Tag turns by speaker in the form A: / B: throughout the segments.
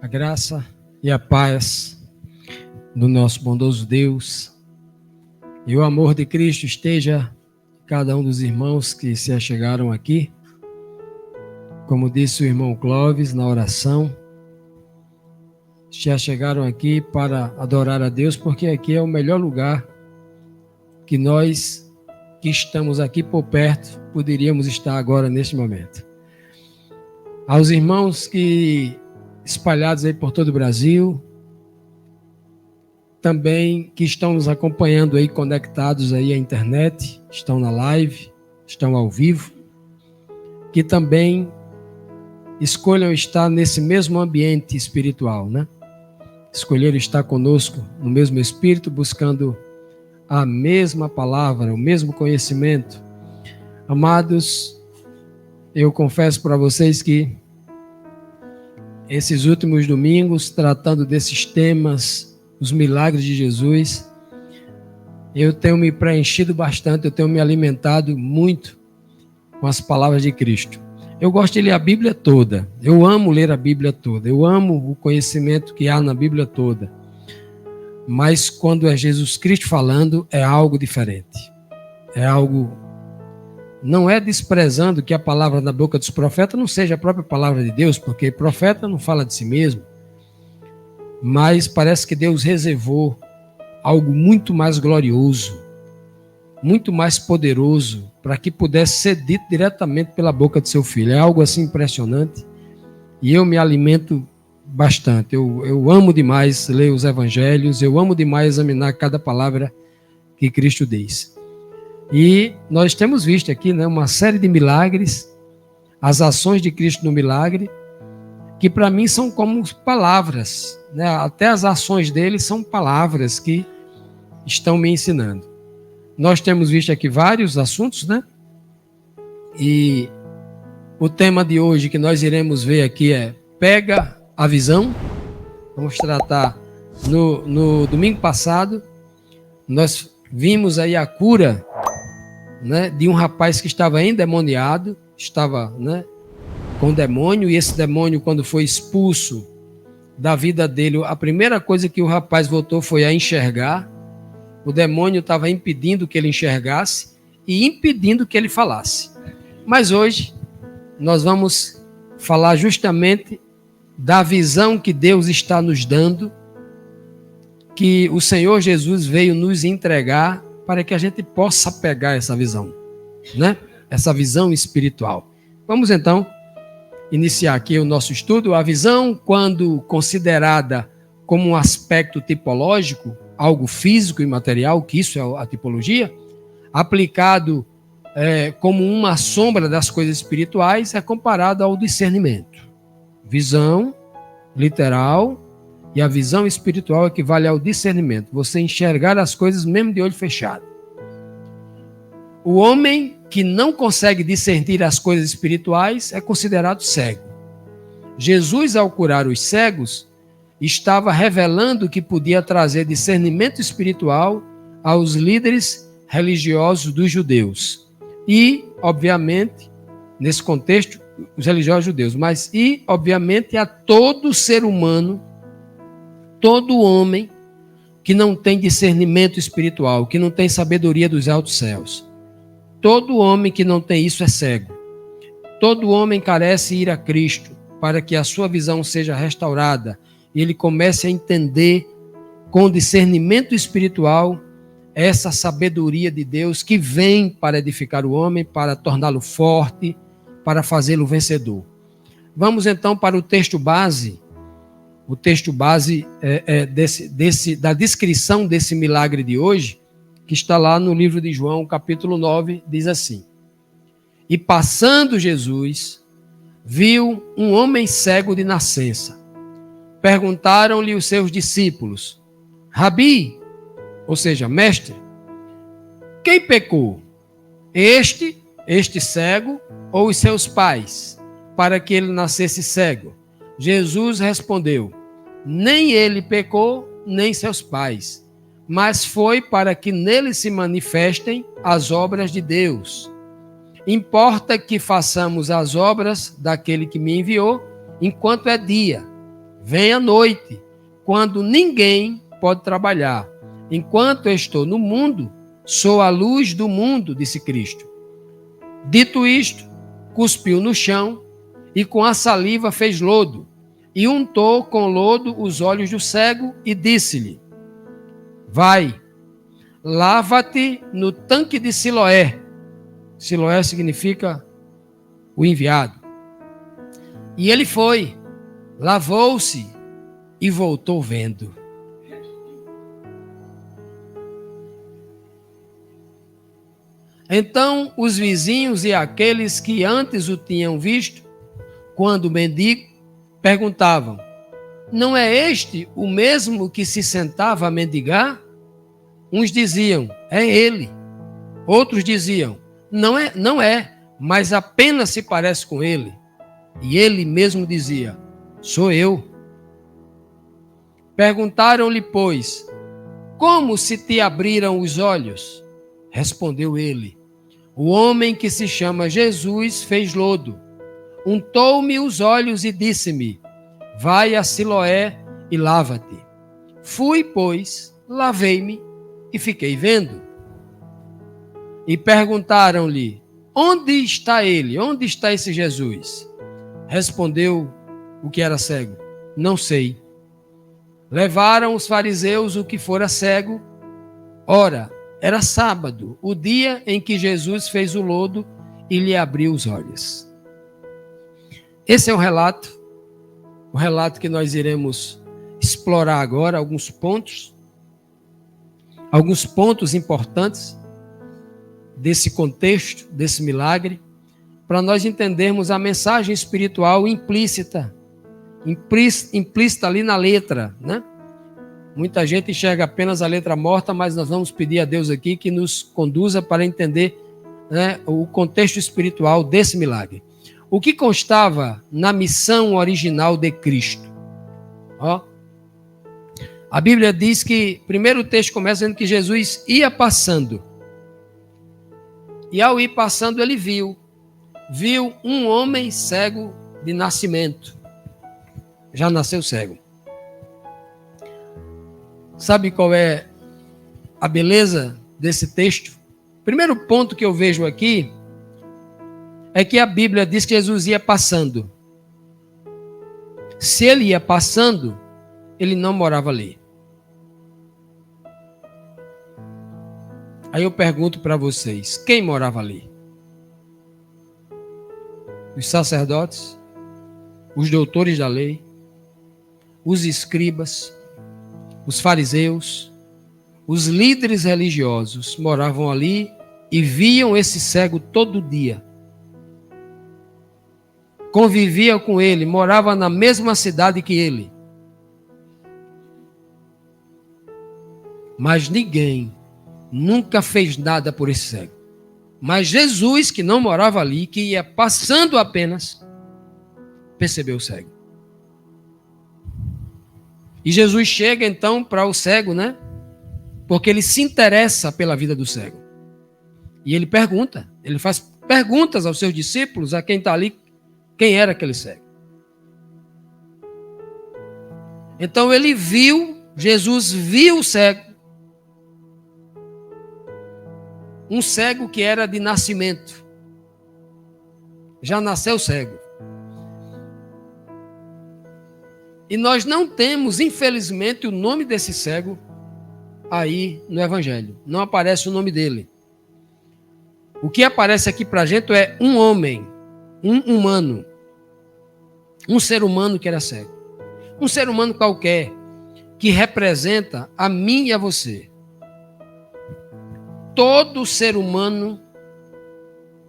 A: A graça e a paz do nosso bondoso Deus e o amor de Cristo esteja em cada um dos irmãos que se achegaram aqui. Como disse o irmão Clóvis na oração, se achegaram aqui para adorar a Deus, porque aqui é o melhor lugar que nós que estamos aqui por perto poderíamos estar agora neste momento. Aos irmãos que espalhados aí por todo o Brasil, também que estão nos acompanhando aí, conectados aí à internet, estão na live, estão ao vivo, que também escolham estar nesse mesmo ambiente espiritual, né? Escolheram estar conosco no mesmo espírito, buscando a mesma palavra, o mesmo conhecimento. Amados, eu confesso para vocês que esses últimos domingos, tratando desses temas, os milagres de Jesus, eu tenho me preenchido bastante, eu tenho me alimentado muito com as palavras de Cristo. Eu gosto de ler a Bíblia toda, eu amo ler a Bíblia toda, eu amo o conhecimento que há na Bíblia toda, mas quando é Jesus Cristo falando, é algo diferente, é algo... Não é desprezando que a palavra da boca dos profetas não seja a própria palavra de Deus, porque profeta não fala de si mesmo, mas parece que Deus reservou algo muito mais glorioso, muito mais poderoso, para que pudesse ser dito diretamente pela boca de seu filho. É algo assim impressionante, e eu me alimento bastante. Eu amo demais ler os evangelhos, eu amo demais examinar cada palavra que Cristo diz. E nós temos visto aqui, né, uma série de milagres, as ações de Cristo no milagre, que para mim são como palavras, né? Até as ações dele são palavras que estão me ensinando. Nós temos visto aqui vários assuntos, né? E o tema de hoje que nós iremos ver aqui é Pega a Visão. Vamos tratar no domingo passado, nós vimos aí a cura, né, de um rapaz que estava endemoniado, estava, né, com demônio, e esse demônio, quando foi expulso da vida dele, a primeira coisa que o rapaz voltou foi a enxergar. O demônio estava impedindo que ele enxergasse e impedindo que ele falasse. Mas hoje nós vamos falar justamente da visão que Deus está nos dando, que o Senhor Jesus veio nos entregar para que a gente possa pegar essa visão, né? Essa visão espiritual. Vamos então iniciar aqui o nosso estudo. A visão, quando considerada como um aspecto tipológico, algo físico e material, que isso é a tipologia, aplicado como uma sombra das coisas espirituais, é comparado ao discernimento. Visão literal e a visão espiritual equivale ao discernimento. Você enxergar as coisas mesmo de olho fechado. O homem que não consegue discernir as coisas espirituais é considerado cego. Jesus, ao curar os cegos, estava revelando que podia trazer discernimento espiritual aos líderes religiosos dos judeus. E, obviamente, nesse contexto, os religiosos judeus, mas obviamente, a todo ser humano, todo homem que não tem discernimento espiritual, que não tem sabedoria dos altos céus. Todo homem que não tem isso é cego. Todo homem carece de ir a Cristo para que a sua visão seja restaurada e ele comece a entender com discernimento espiritual essa sabedoria de Deus que vem para edificar o homem, para torná-lo forte, para fazê-lo vencedor. Vamos então para o texto base. O texto base da descrição desse milagre de hoje, que está lá no livro de João, capítulo 9, diz assim: E passando Jesus, viu um homem cego de nascença. Perguntaram-lhe os seus discípulos: Rabi, ou seja, mestre, quem pecou? Este cego ou os seus pais, para que ele nascesse cego? Jesus respondeu: nem ele pecou, nem seus pais, mas foi para que nele se manifestem as obras de Deus. Importa que façamos as obras daquele que me enviou, enquanto é dia. Vem à noite, quando ninguém pode trabalhar. Enquanto eu estou no mundo, sou a luz do mundo, disse Cristo. Dito isto, cuspiu no chão e com a saliva fez lodo, e untou com lodo os olhos do cego e disse-lhe: vai, lava-te no tanque de Siloé. Siloé significa o enviado. E ele foi, lavou-se e voltou vendo. Então os vizinhos e aqueles que antes o tinham visto, quando mendigo, perguntavam: não é este o mesmo que se sentava a mendigar? Uns diziam: é ele. Outros diziam: não é, mas apenas se parece com ele. E ele mesmo dizia: sou eu. Perguntaram-lhe, pois: como se te abriram os olhos? Respondeu ele: o homem que se chama Jesus fez lodo, untou-me os olhos e disse-me: vai a Siloé e lava-te. Fui, pois, lavei-me e fiquei vendo. E perguntaram-lhe: onde está ele? Onde está esse Jesus? Respondeu o que era cego: não sei. Levaram os fariseus o que fora cego. Ora, era sábado, o dia em que Jesus fez o lodo e lhe abriu os olhos. Esse é o relato que nós iremos explorar agora, alguns pontos importantes desse contexto, desse milagre, para nós entendermos a mensagem espiritual implícita ali na letra, né? Muita gente enxerga apenas a letra morta, mas nós vamos pedir a Deus aqui que nos conduza para entender, né, o contexto espiritual desse milagre. O que constava na missão original de Cristo? A Bíblia diz que, primeiro o texto começa dizendo que Jesus ia passando. E ao ir passando, ele viu um homem cego de nascimento. Já nasceu cego. Sabe qual é a beleza desse texto? Primeiro ponto que eu vejo aqui é que a Bíblia diz que Jesus ia passando. Se ele ia passando, ele não morava ali. Aí eu pergunto para vocês, quem morava ali? Os sacerdotes, os doutores da lei, os escribas, os fariseus, os líderes religiosos moravam ali e viam esse cego todo dia. Conviviam com ele, moravam na mesma cidade que ele. Mas ninguém nunca fez nada por esse cego. Mas Jesus, que não morava ali, que ia passando apenas, percebeu o cego. E Jesus chega então para o cego, né? Porque ele se interessa pela vida do cego. E ele pergunta, ele faz perguntas aos seus discípulos, a quem está ali, quem era aquele cego. Então Jesus viu o cego. Um cego que era de nascimento. Já nasceu cego. E nós não temos, infelizmente, o nome desse cego aí no Evangelho. Não aparece o nome dele. O que aparece aqui para a gente é um homem, um humano. Um ser humano que era cego. Um ser humano qualquer, que representa a mim e a você. Todo ser humano,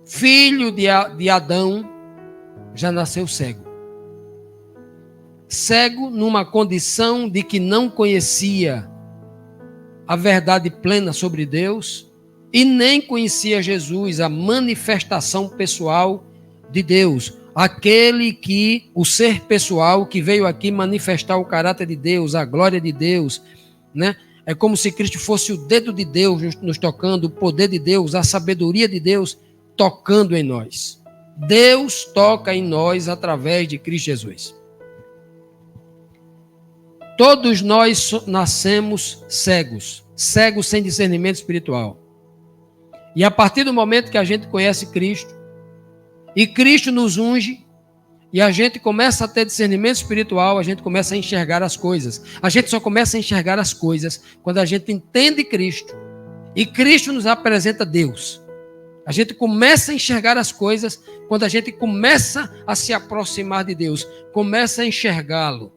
A: filho de Adão, já nasceu cego. Cego numa condição de que não conhecia a verdade plena sobre Deus e nem conhecia Jesus, a manifestação pessoal de Deus, o ser pessoal que veio aqui manifestar o caráter de Deus, a glória de Deus, né? É como se Cristo fosse o dedo de Deus nos tocando, o poder de Deus, a sabedoria de Deus tocando em nós. Deus toca em nós através de Cristo Jesus. Todos nós nascemos cegos, cegos sem discernimento espiritual. E a partir do momento que a gente conhece Cristo, e Cristo nos unge, e a gente começa a ter discernimento espiritual, a gente começa a enxergar as coisas. A gente só começa a enxergar as coisas quando a gente entende Cristo. E Cristo nos apresenta Deus. A gente começa a enxergar as coisas quando a gente começa a se aproximar de Deus. Começa a enxergá-lo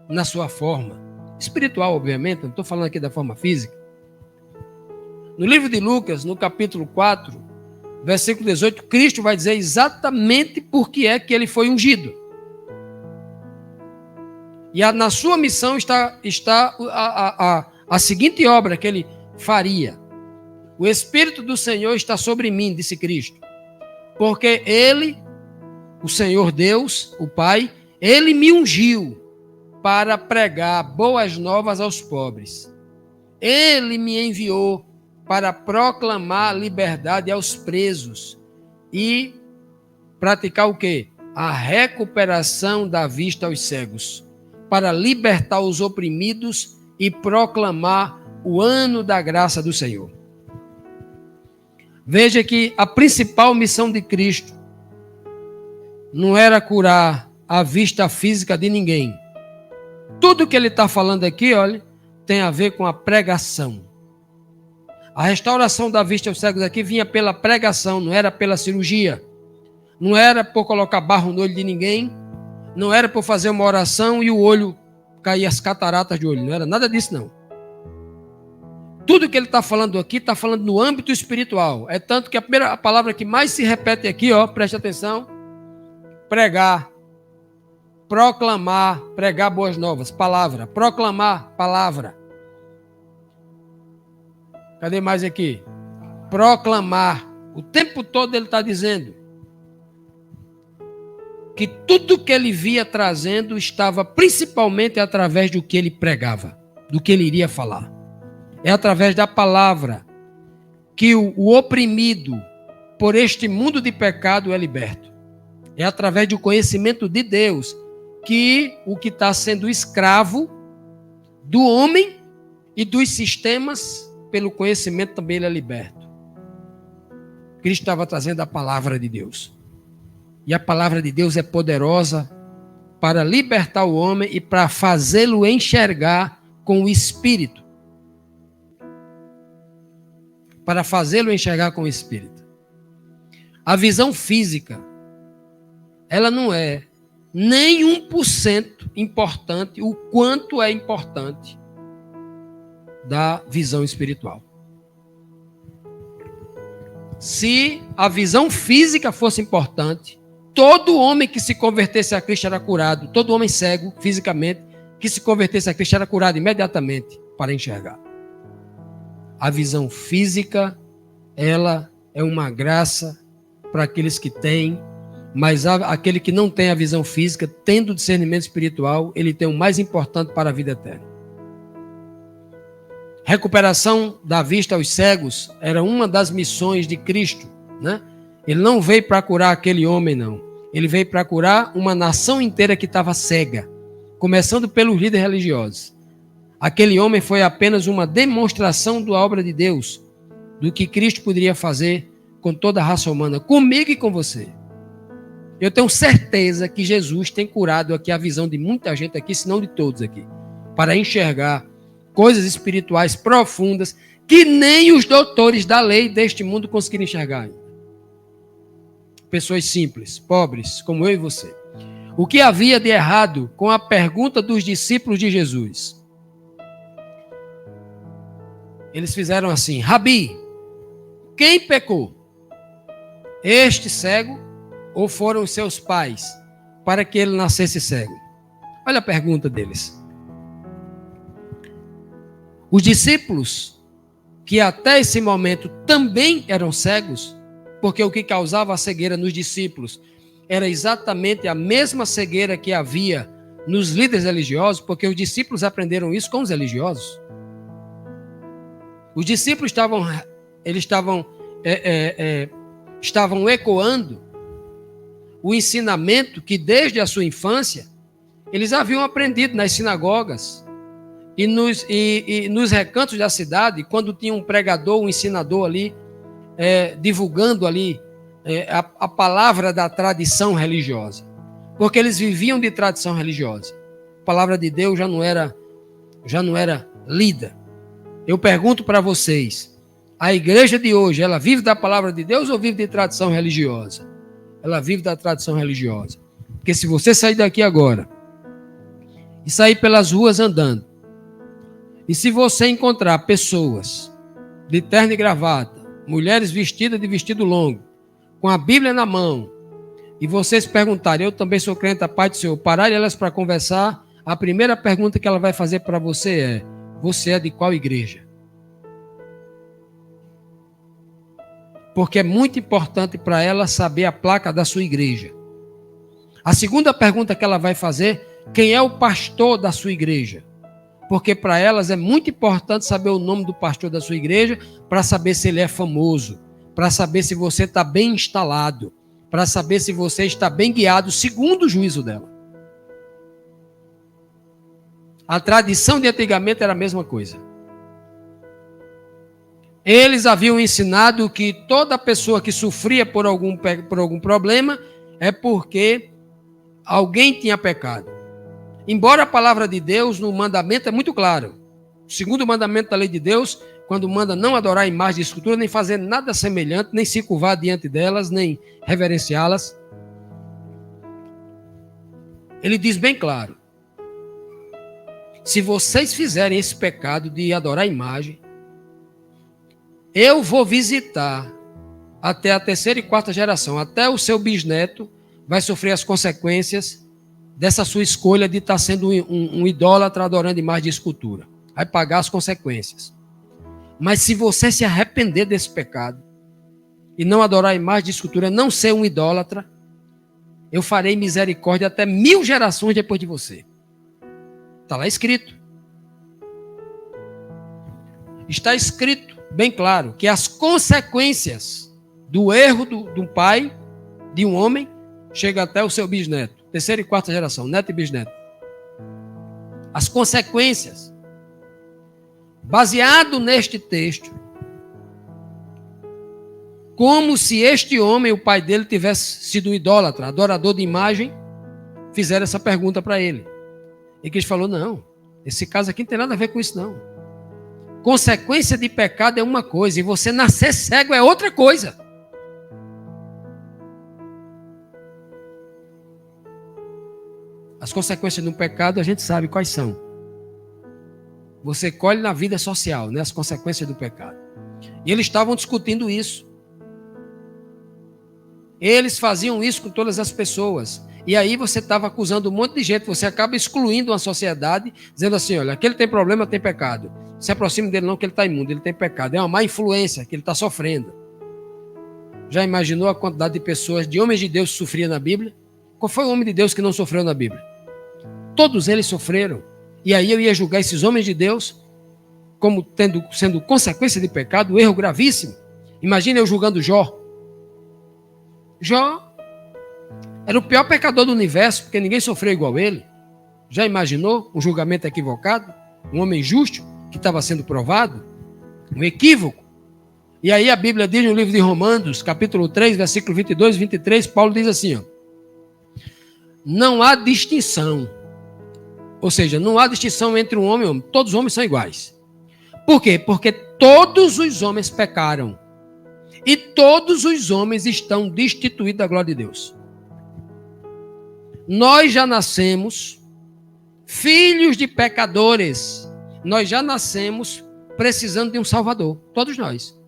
A: na sua forma espiritual, obviamente. Não estou falando aqui da forma física. No livro de Lucas, no capítulo 4, versículo 18, Cristo vai dizer exatamente por que é que ele foi ungido. E na sua missão está a seguinte obra que ele faria. O Espírito do Senhor está sobre mim, disse Cristo. Porque ele, o Senhor Deus, o Pai, ele me ungiu para pregar boas novas aos pobres. Ele me enviou para proclamar liberdade aos presos e praticar o quê? A recuperação da vista aos cegos, para libertar os oprimidos e proclamar o ano da graça do Senhor. Veja que a principal missão de Cristo não era curar a vista física de ninguém. Tudo que ele está falando aqui, olha, tem a ver com a pregação. A restauração da vista aos cegos aqui vinha pela pregação, não era pela cirurgia. Não era por colocar barro no olho de ninguém. Não era por fazer uma oração e o olho cair as cataratas de olho. Não era nada disso, não. Tudo que ele está falando aqui, está falando no âmbito espiritual. É tanto que a palavra que mais se repete aqui, ó, preste atenção, pregar, proclamar, pregar boas novas, palavra, proclamar, palavra. Cadê mais aqui? Proclamar. O tempo todo ele está dizendo que tudo que ele via trazendo estava principalmente através do que ele pregava, do que ele iria falar. É através da palavra que o oprimido por este mundo de pecado é liberto. É através do conhecimento de Deus que o que está sendo escravo do homem e dos sistemas, pelo conhecimento também ele é liberto. Cristo estava trazendo a palavra de Deus. E a palavra de Deus é poderosa para libertar o homem e para fazê-lo enxergar com o Espírito. Para fazê-lo enxergar com o Espírito. A visão física, ela não é nem 1% importante, o quanto é importante da visão espiritual. Se a visão física fosse importante, todo homem que se convertesse a Cristo era curado, todo homem cego, fisicamente, que se convertesse a Cristo era curado imediatamente para enxergar. A visão física, ela é uma graça para aqueles que têm, mas aquele que não tem a visão física, tendo discernimento espiritual, ele tem o mais importante para a vida eterna. Recuperação da vista aos cegos era uma das missões de Cristo, né? Ele não veio para curar aquele homem, não. Ele veio para curar uma nação inteira que estava cega, começando pelos líderes religiosos. Aquele homem foi apenas uma demonstração da obra de Deus, do que Cristo poderia fazer com toda a raça humana, comigo e com você. Eu tenho certeza que Jesus tem curado aqui a visão de muita gente aqui, se não de todos aqui, para enxergar coisas espirituais profundas que nem os doutores da lei deste mundo conseguiram enxergar. Pessoas simples, pobres, como eu e você. O que havia de errado com a pergunta dos discípulos de Jesus? Eles fizeram assim: Rabi, quem pecou? Este cego ou foram os seus pais para que ele nascesse cego? Olha a pergunta deles. Os discípulos, que até esse momento também eram cegos, porque o que causava a cegueira nos discípulos era exatamente a mesma cegueira que havia nos líderes religiosos, porque os discípulos aprenderam isso com os religiosos. Os discípulos estavam ecoando o ensinamento que desde a sua infância Eles haviam aprendido nas sinagogas e nos recantos da cidade, quando tinha um pregador, um ensinador ali, divulgando ali a palavra da tradição religiosa. Porque eles viviam de tradição religiosa. A palavra de Deus já não era lida. Eu pergunto para vocês, a igreja de hoje, ela vive da palavra de Deus ou vive de tradição religiosa? Ela vive da tradição religiosa. Porque se você sair daqui agora e sair pelas ruas andando, e se você encontrar pessoas de terno e gravata, mulheres vestidas de vestido longo, com a Bíblia na mão, e vocês perguntarem, eu também sou crente, a paz do Senhor, pararem elas para conversar, a primeira pergunta que ela vai fazer para você é: você é de qual igreja? Porque é muito importante para ela saber a placa da sua igreja. A segunda pergunta que ela vai fazer: quem é o pastor da sua igreja? Porque para elas é muito importante saber o nome do pastor da sua igreja, para saber se ele é famoso, para saber se você está bem instalado, para saber se você está bem guiado segundo o juízo dela. A tradição de antigamente era a mesma coisa. Eles haviam ensinado que toda pessoa que sofria por algum problema é porque alguém tinha pecado. Embora a palavra de Deus no mandamento é muito claro. O segundo mandamento da lei de Deus, quando manda não adorar a imagem de escultura, nem fazer nada semelhante, nem se curvar diante delas, nem reverenciá-las. Ele diz bem claro: se vocês fizerem esse pecado de adorar a imagem, eu vou visitar até a terceira e quarta geração, até o seu bisneto vai sofrer as consequências dessa sua escolha de estar sendo um idólatra adorando imagem de escultura. Vai pagar as consequências. Mas se você se arrepender desse pecado e não adorar a imagem de escultura, não ser um idólatra, eu farei misericórdia até 1000 gerações depois de você. Está lá escrito. Está escrito bem claro que as consequências do erro do pai, de um homem, chega até o seu bisneto. Terceira e quarta geração, neto e bisneto. As consequências. Baseado neste texto, como se este homem, o pai dele, tivesse sido um idólatra, adorador de imagem, fizeram essa pergunta para ele. E que ele falou: não, esse caso aqui não tem nada a ver com isso não. Consequência de pecado é uma coisa, e você nascer cego é outra coisa. As consequências de um pecado a gente sabe quais são. Você colhe na vida social, né, as consequências do pecado. E eles estavam discutindo isso. Eles faziam isso com todas as pessoas. E aí você estava acusando um monte de gente. Você acaba excluindo uma sociedade, dizendo assim: olha, aquele tem problema, tem pecado. Se aproxime dele não, que ele está imundo, ele tem pecado. É uma má influência que ele está sofrendo. Já imaginou a quantidade de pessoas, de homens de Deus que sofriam na Bíblia? Qual foi o homem de Deus que não sofreu na Bíblia? Todos eles sofreram. E aí eu ia julgar esses homens de Deus como sendo consequência de pecado, um erro gravíssimo. Imagina eu julgando Jó. Jó era o pior pecador do universo, porque ninguém sofreu igual ele. Já imaginou um julgamento equivocado? Um homem justo que estava sendo provado? Um equívoco. E aí a Bíblia diz no livro de Romanos, capítulo 3, versículo 22 e 23, Paulo diz assim: ó, não há distinção. Ou seja, não há distinção entre um homem e um homem. Todos os homens são iguais. Por quê? Porque todos os homens pecaram. E todos os homens estão destituídos da glória de Deus. Nós já nascemos filhos de pecadores. Nós já nascemos precisando de um Salvador. Todos nós.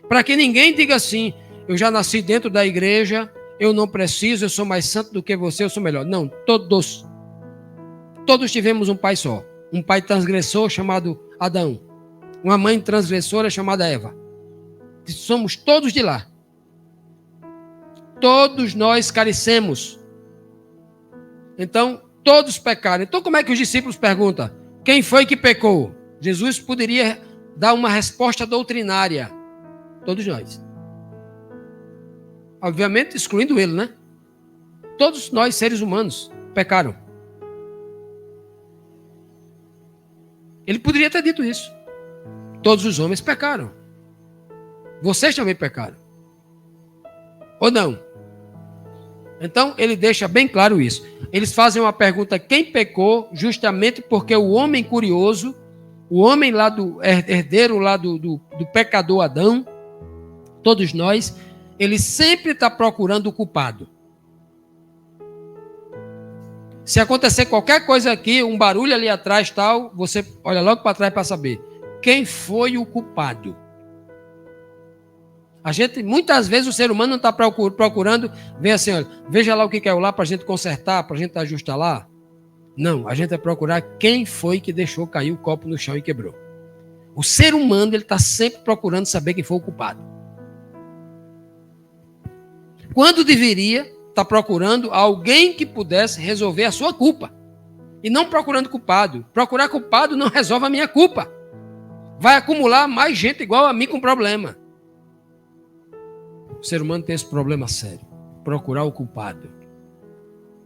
A: Para que ninguém diga assim: eu já nasci dentro da igreja, eu não preciso, eu sou mais santo do que você, eu sou melhor. Não, todos tivemos um pai só. Um pai transgressor chamado Adão. Uma mãe transgressora chamada Eva. Somos todos de lá. Todos nós carecemos. Então, todos pecaram. Então, como é que os discípulos perguntam: quem foi que pecou? Jesus poderia dar uma resposta doutrinária. Todos nós. Obviamente, excluindo ele, né? Todos nós, seres humanos, pecaram. Ele poderia ter dito isso. Todos os homens pecaram. Vocês também pecaram. Ou não? Então, ele deixa bem claro isso. Eles fazem uma pergunta, quem pecou? Justamente porque o homem curioso, o homem lá do herdeiro lá do pecador Adão, todos nós, ele sempre está procurando o culpado. Se acontecer qualquer coisa aqui, um barulho ali atrás, tal, você olha logo para trás para saber quem foi o culpado. A gente, muitas vezes, o ser humano não está procurando ver assim, olha, veja lá o que é lá para a gente consertar, para a gente ajustar lá. Não, a gente vai procurar quem foi que deixou cair o copo no chão e quebrou. O ser humano, ele está sempre procurando saber quem foi o culpado. Quando deveria estar procurando alguém que pudesse resolver a sua culpa. E não procurando culpado. Procurar culpado não resolve a minha culpa. Vai acumular mais gente igual a mim com problema. O ser humano tem esse problema sério. Procurar o culpado.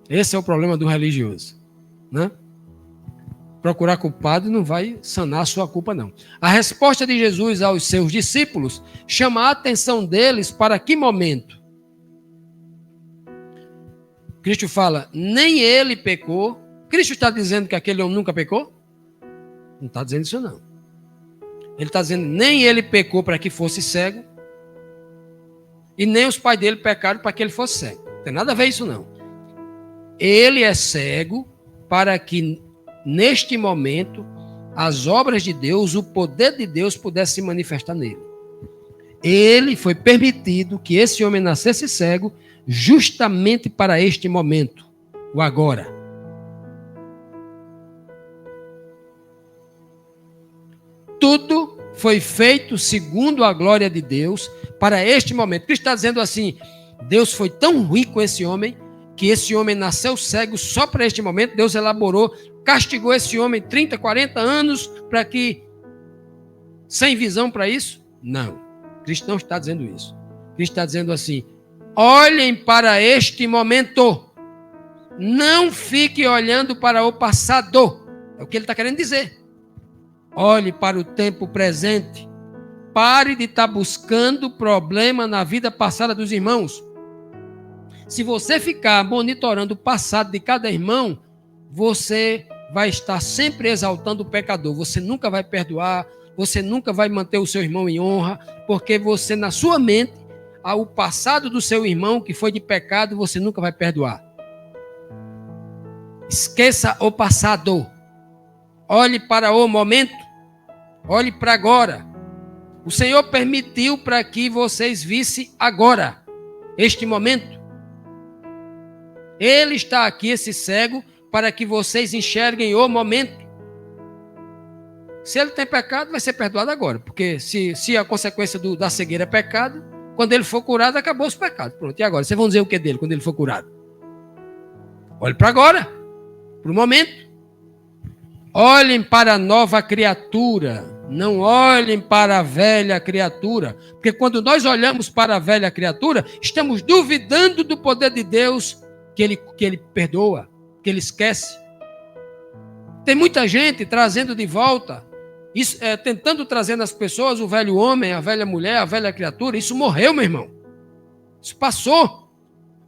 A: Esse é o problema do religioso. Né? Procurar culpado não vai sanar a sua culpa, não. A resposta de Jesus aos seus discípulos chama a atenção deles para que momento? Cristo fala, nem ele pecou. Cristo está dizendo que aquele homem nunca pecou? Não está dizendo isso, não. Ele está dizendo, nem ele pecou para que fosse cego, e nem os pais dele pecaram para que ele fosse cego. Não tem nada a ver isso, não. Ele é cego para que, neste momento, as obras de Deus, o poder de Deus pudesse se manifestar nele. Ele foi permitido que esse homem nascesse cego justamente para este momento, o agora. Tudo foi feito segundo a glória de Deus para este momento. Cristo está dizendo assim, Deus foi tão ruim com esse homem, que esse homem nasceu cego só para este momento. Deus elaborou, castigou esse homem 30, 40 anos para que, sem visão para isso? Não, Cristo não está dizendo isso. Cristo está dizendo assim, olhem para este momento, não fique olhando para o passado. É o que ele está querendo dizer. Olhe para o tempo presente. Pare de estar buscando problema na vida passada dos irmãos. Se você ficar monitorando o passado de cada irmão, você vai estar sempre exaltando o pecador. Você nunca vai perdoar, você nunca vai manter o seu irmão em honra, porque você, na sua mente, o passado do seu irmão que foi de pecado, você nunca vai perdoar. Esqueça o passado. Olhe para o momento. Olhe para agora. O Senhor permitiu para que vocês vissem agora, este momento. Ele está aqui, esse cego, para que vocês enxerguem o momento. Se ele tem pecado, vai ser perdoado agora. Porque se a consequência da cegueira é pecado, quando ele for curado, acabou os pecados. Pronto, e agora? Vocês vão dizer o que dele quando ele for curado? Olhe para agora, para o momento. Olhem para a nova criatura, não olhem para a velha criatura. Porque quando nós olhamos para a velha criatura, estamos duvidando do poder de Deus, que ele perdoa, que ele esquece. Tem muita gente trazendo de volta, tentando trazer nas pessoas o velho homem, a velha mulher, a velha criatura. Isso morreu, meu irmão. Isso passou.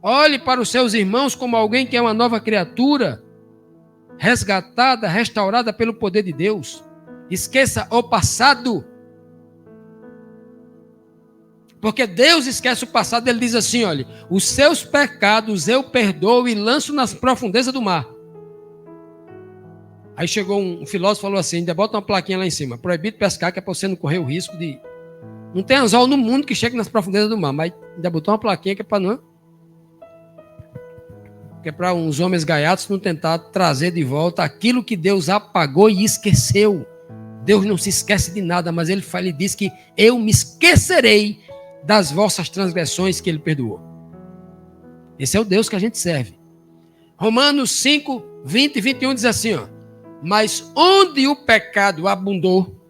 A: Olhe para os seus irmãos como alguém que é uma nova criatura, resgatada, restaurada pelo poder de Deus. Esqueça o passado. Porque Deus esquece o passado. Ele diz assim, olha, os seus pecados eu perdoo e lanço nas profundezas do mar. Aí chegou um filósofo e falou assim, ainda bota uma plaquinha lá em cima, proibido pescar, que é para você não correr o risco de... Não tem anzol no mundo que chegue nas profundezas do mar, mas ainda botou uma plaquinha que é para não... Que é para uns homens gaiatos não tentar trazer de volta aquilo que Deus apagou e esqueceu. Deus não se esquece de nada, mas ele diz que eu me esquecerei das vossas transgressões que ele perdoou. Esse é o Deus que a gente serve. Romanos 5, 20 e 21 diz assim, ó, mas onde o pecado abundou,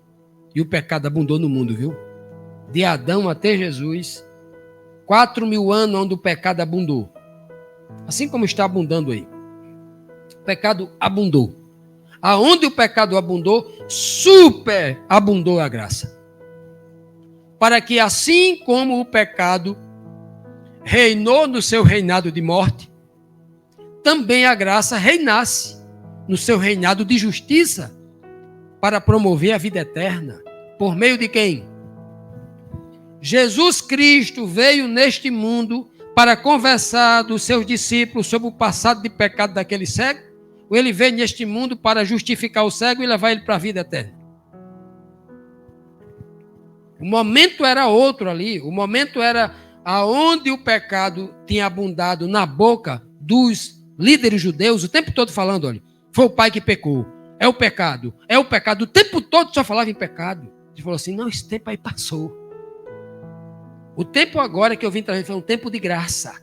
A: e o pecado abundou no mundo, viu? De Adão até Jesus, 4.000 anos onde o pecado abundou. Assim como está abundando aí. O pecado abundou. Aonde o pecado abundou, superabundou a graça. Para que assim como o pecado reinou no seu reinado de morte, também a graça reinasse no seu reinado de justiça, para promover a vida eterna. Por meio de quem? Jesus Cristo veio neste mundo para conversar dos seus discípulos sobre o passado de pecado daquele cego? Ou ele veio neste mundo para justificar o cego e levar ele para a vida eterna? O momento era outro ali. O momento era aonde o pecado tinha abundado na boca dos líderes judeus, o tempo todo falando, olha, foi o pai que pecou, é o pecado, o tempo todo só falava em pecado. Ele falou assim, não, esse tempo aí passou. O tempo agora que eu vim trazer foi um tempo de graça.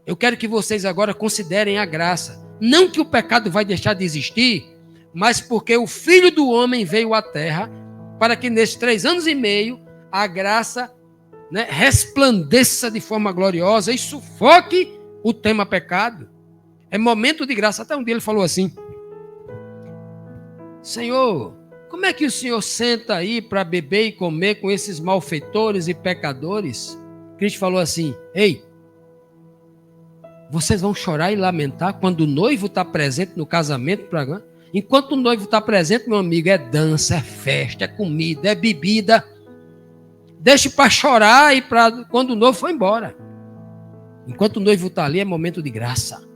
A: Eu quero que vocês agora considerem a graça. Não que o pecado vai deixar de existir, mas porque o Filho do Homem veio à Terra para que nesses 3 anos e meio a graça, né, resplandeça de forma gloriosa e sufoque o tema pecado. É momento de graça. Até um dia ele falou assim, Senhor, como é que o Senhor senta aí para beber e comer com esses malfeitores e pecadores? Cristo falou assim, ei, vocês vão chorar e lamentar quando o noivo está presente no casamento? Enquanto o noivo está presente, meu amigo, é dança, é festa, é comida, é bebida. Deixe para chorar e para quando o noivo for embora. Enquanto o noivo está ali, é momento de graça.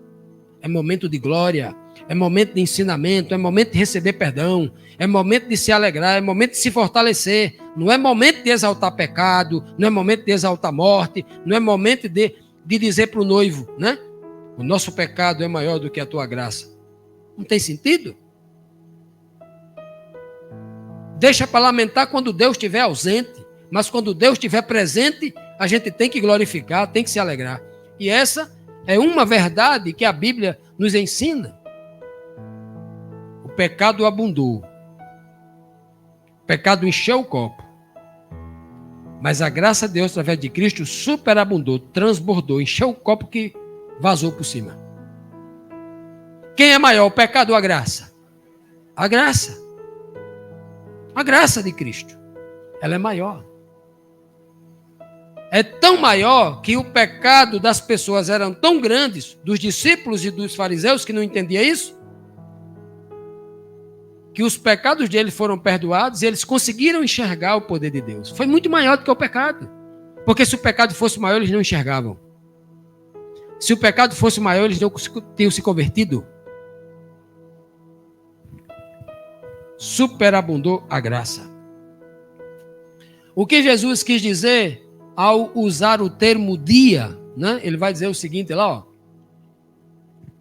A: É momento de glória. É momento de ensinamento. É momento de receber perdão. É momento de se alegrar. É momento de se fortalecer. Não é momento de exaltar pecado. Não é momento de exaltar morte. Não é momento de dizer para o noivo, né? O nosso pecado é maior do que a tua graça. Não tem sentido? Deixa para lamentar quando Deus estiver ausente. Mas quando Deus estiver presente, a gente tem que glorificar, tem que se alegrar. E essa é uma verdade que a Bíblia nos ensina. O pecado abundou. O pecado encheu o copo. Mas a graça de Deus, através de Cristo, superabundou, transbordou, encheu o copo que vazou por cima. Quem é maior, o pecado ou a graça? A graça. A graça de Cristo. Ela é maior. É tão maior que o pecado das pessoas eram tão grandes, dos discípulos e dos fariseus que não entendiam isso, que os pecados deles foram perdoados e eles conseguiram enxergar o poder de Deus. Foi muito maior do que o pecado. Porque se o pecado fosse maior, eles não enxergavam. Se o pecado fosse maior, eles não tinham se convertido. Superabundou a graça. O que Jesus quis dizer ao usar o termo dia, né? Ele vai dizer o seguinte lá, ó.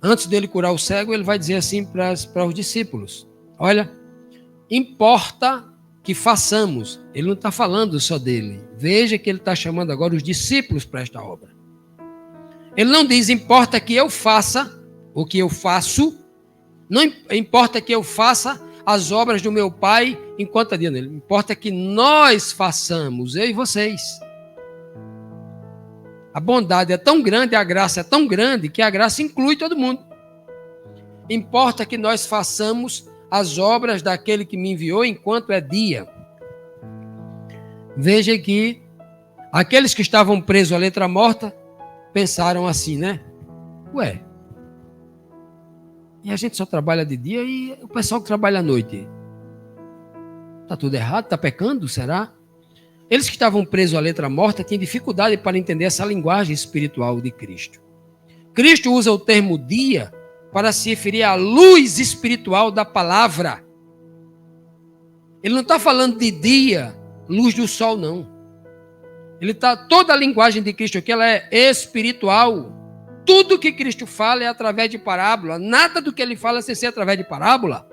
A: Antes dele curar o cego, ele vai dizer assim para os discípulos. Olha, importa que façamos. Ele não está falando só dele. Veja que ele está chamando agora os discípulos para esta obra. Ele não diz, importa que eu faça o que eu faço. Não importa que eu faça as obras do meu Pai enquanto há dia nele. Importa que nós façamos, eu e vocês. A bondade é tão grande, a graça é tão grande, que a graça inclui todo mundo. Importa que nós façamos as obras daquele que me enviou enquanto é dia. Veja que aqueles que estavam presos à letra morta pensaram assim, né? Ué, e a gente só trabalha de dia e o pessoal que trabalha à noite? Está tudo errado? Está pecando? Será? Eles que estavam presos à letra morta tinham dificuldade para entender essa linguagem espiritual de Cristo. Cristo usa o termo dia para se referir à luz espiritual da palavra. Ele não está falando de dia, luz do sol, não. Toda a linguagem de Cristo aqui ela é espiritual. Tudo que Cristo fala é através de parábola. Nada do que ele fala sem ser através de parábola.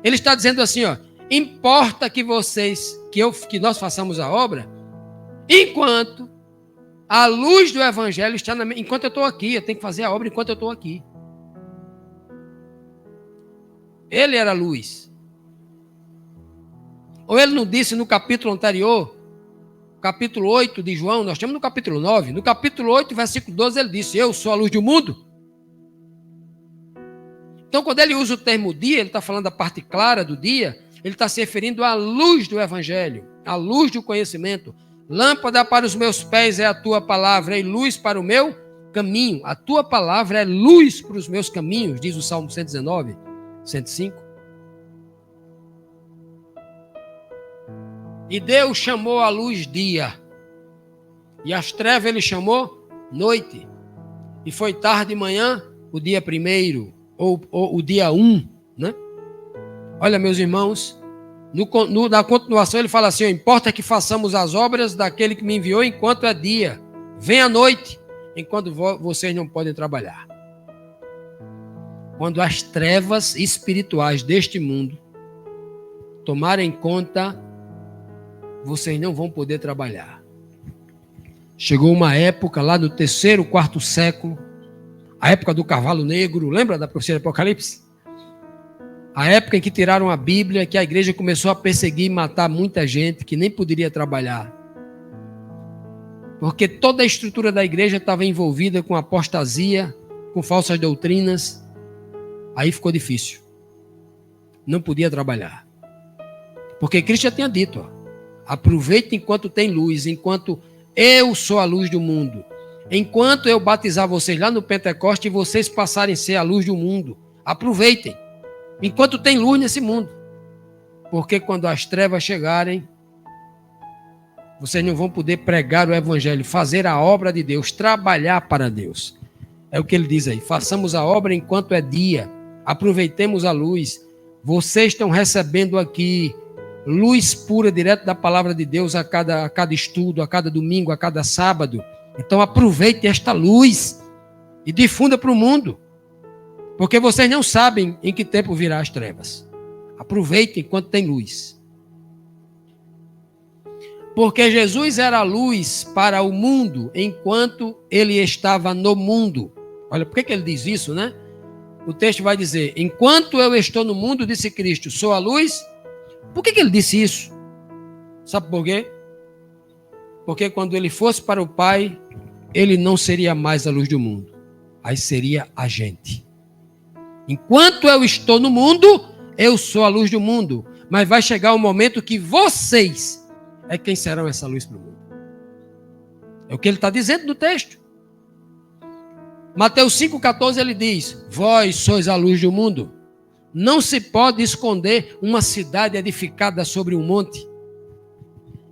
A: Ele está dizendo assim, ó, importa que que nós façamos a obra enquanto a luz do evangelho está enquanto eu estou aqui. Eu tenho que fazer a obra enquanto eu estou aqui. Ele era a luz. Ou ele não disse no capítulo anterior, capítulo 8 de João, nós estamos no capítulo 9, no capítulo 8, versículo 12, ele disse, eu sou a luz do mundo. Então, quando ele usa o termo dia, ele está falando da parte clara do dia, ele está se referindo à luz do Evangelho, à luz do conhecimento. Lâmpada para os meus pés é a tua palavra e luz para o meu caminho. A tua palavra é luz para os meus caminhos, diz o Salmo 119, 105. E Deus chamou a luz dia, e as trevas ele chamou noite. E foi tarde de manhã, o dia primeiro, ou o dia 1, né? Olha, meus irmãos, na continuação ele fala assim: importa que façamos as obras daquele que me enviou enquanto é dia. Vem a noite, enquanto vocês não podem trabalhar. Quando as trevas espirituais deste mundo tomarem conta, vocês não vão poder trabalhar. Chegou uma época lá no 3º, 4º século, a época do cavalo negro, lembra da profecia do Apocalipse? A época em que tiraram a Bíblia, que a igreja começou a perseguir e matar muita gente que nem poderia trabalhar. Porque toda a estrutura da igreja estava envolvida com apostasia, com falsas doutrinas. Aí ficou difícil. Não podia trabalhar. Porque Cristo já tinha dito, aproveite enquanto tem luz, enquanto eu sou a luz do mundo. Enquanto eu batizar vocês lá no Pentecoste e vocês passarem a ser a luz do mundo, aproveitem. Enquanto tem luz nesse mundo. Porque quando as trevas chegarem, vocês não vão poder pregar o Evangelho, fazer a obra de Deus, trabalhar para Deus. É o que ele diz aí. Façamos a obra enquanto é dia. Aproveitemos a luz. Vocês estão recebendo aqui luz pura, direto da palavra de Deus a cada estudo, a cada domingo, a cada sábado. Então aproveite esta luz e difunda para o mundo. Porque vocês não sabem em que tempo virá as trevas. Aproveitem enquanto tem luz. Porque Jesus era a luz para o mundo enquanto ele estava no mundo. Olha, por que ele diz isso, né? O texto vai dizer: enquanto eu estou no mundo, disse Cristo, sou a luz. Por que ele disse isso? Sabe por quê? Porque quando ele fosse para o Pai, ele não seria mais a luz do mundo. Aí seria a gente. Enquanto eu estou no mundo, eu sou a luz do mundo. Mas vai chegar um momento que vocês é quem serão essa luz para o mundo. É o que ele está dizendo no texto. Mateus 5,14 ele diz: vós sois a luz do mundo. Não se pode esconder uma cidade edificada sobre um monte.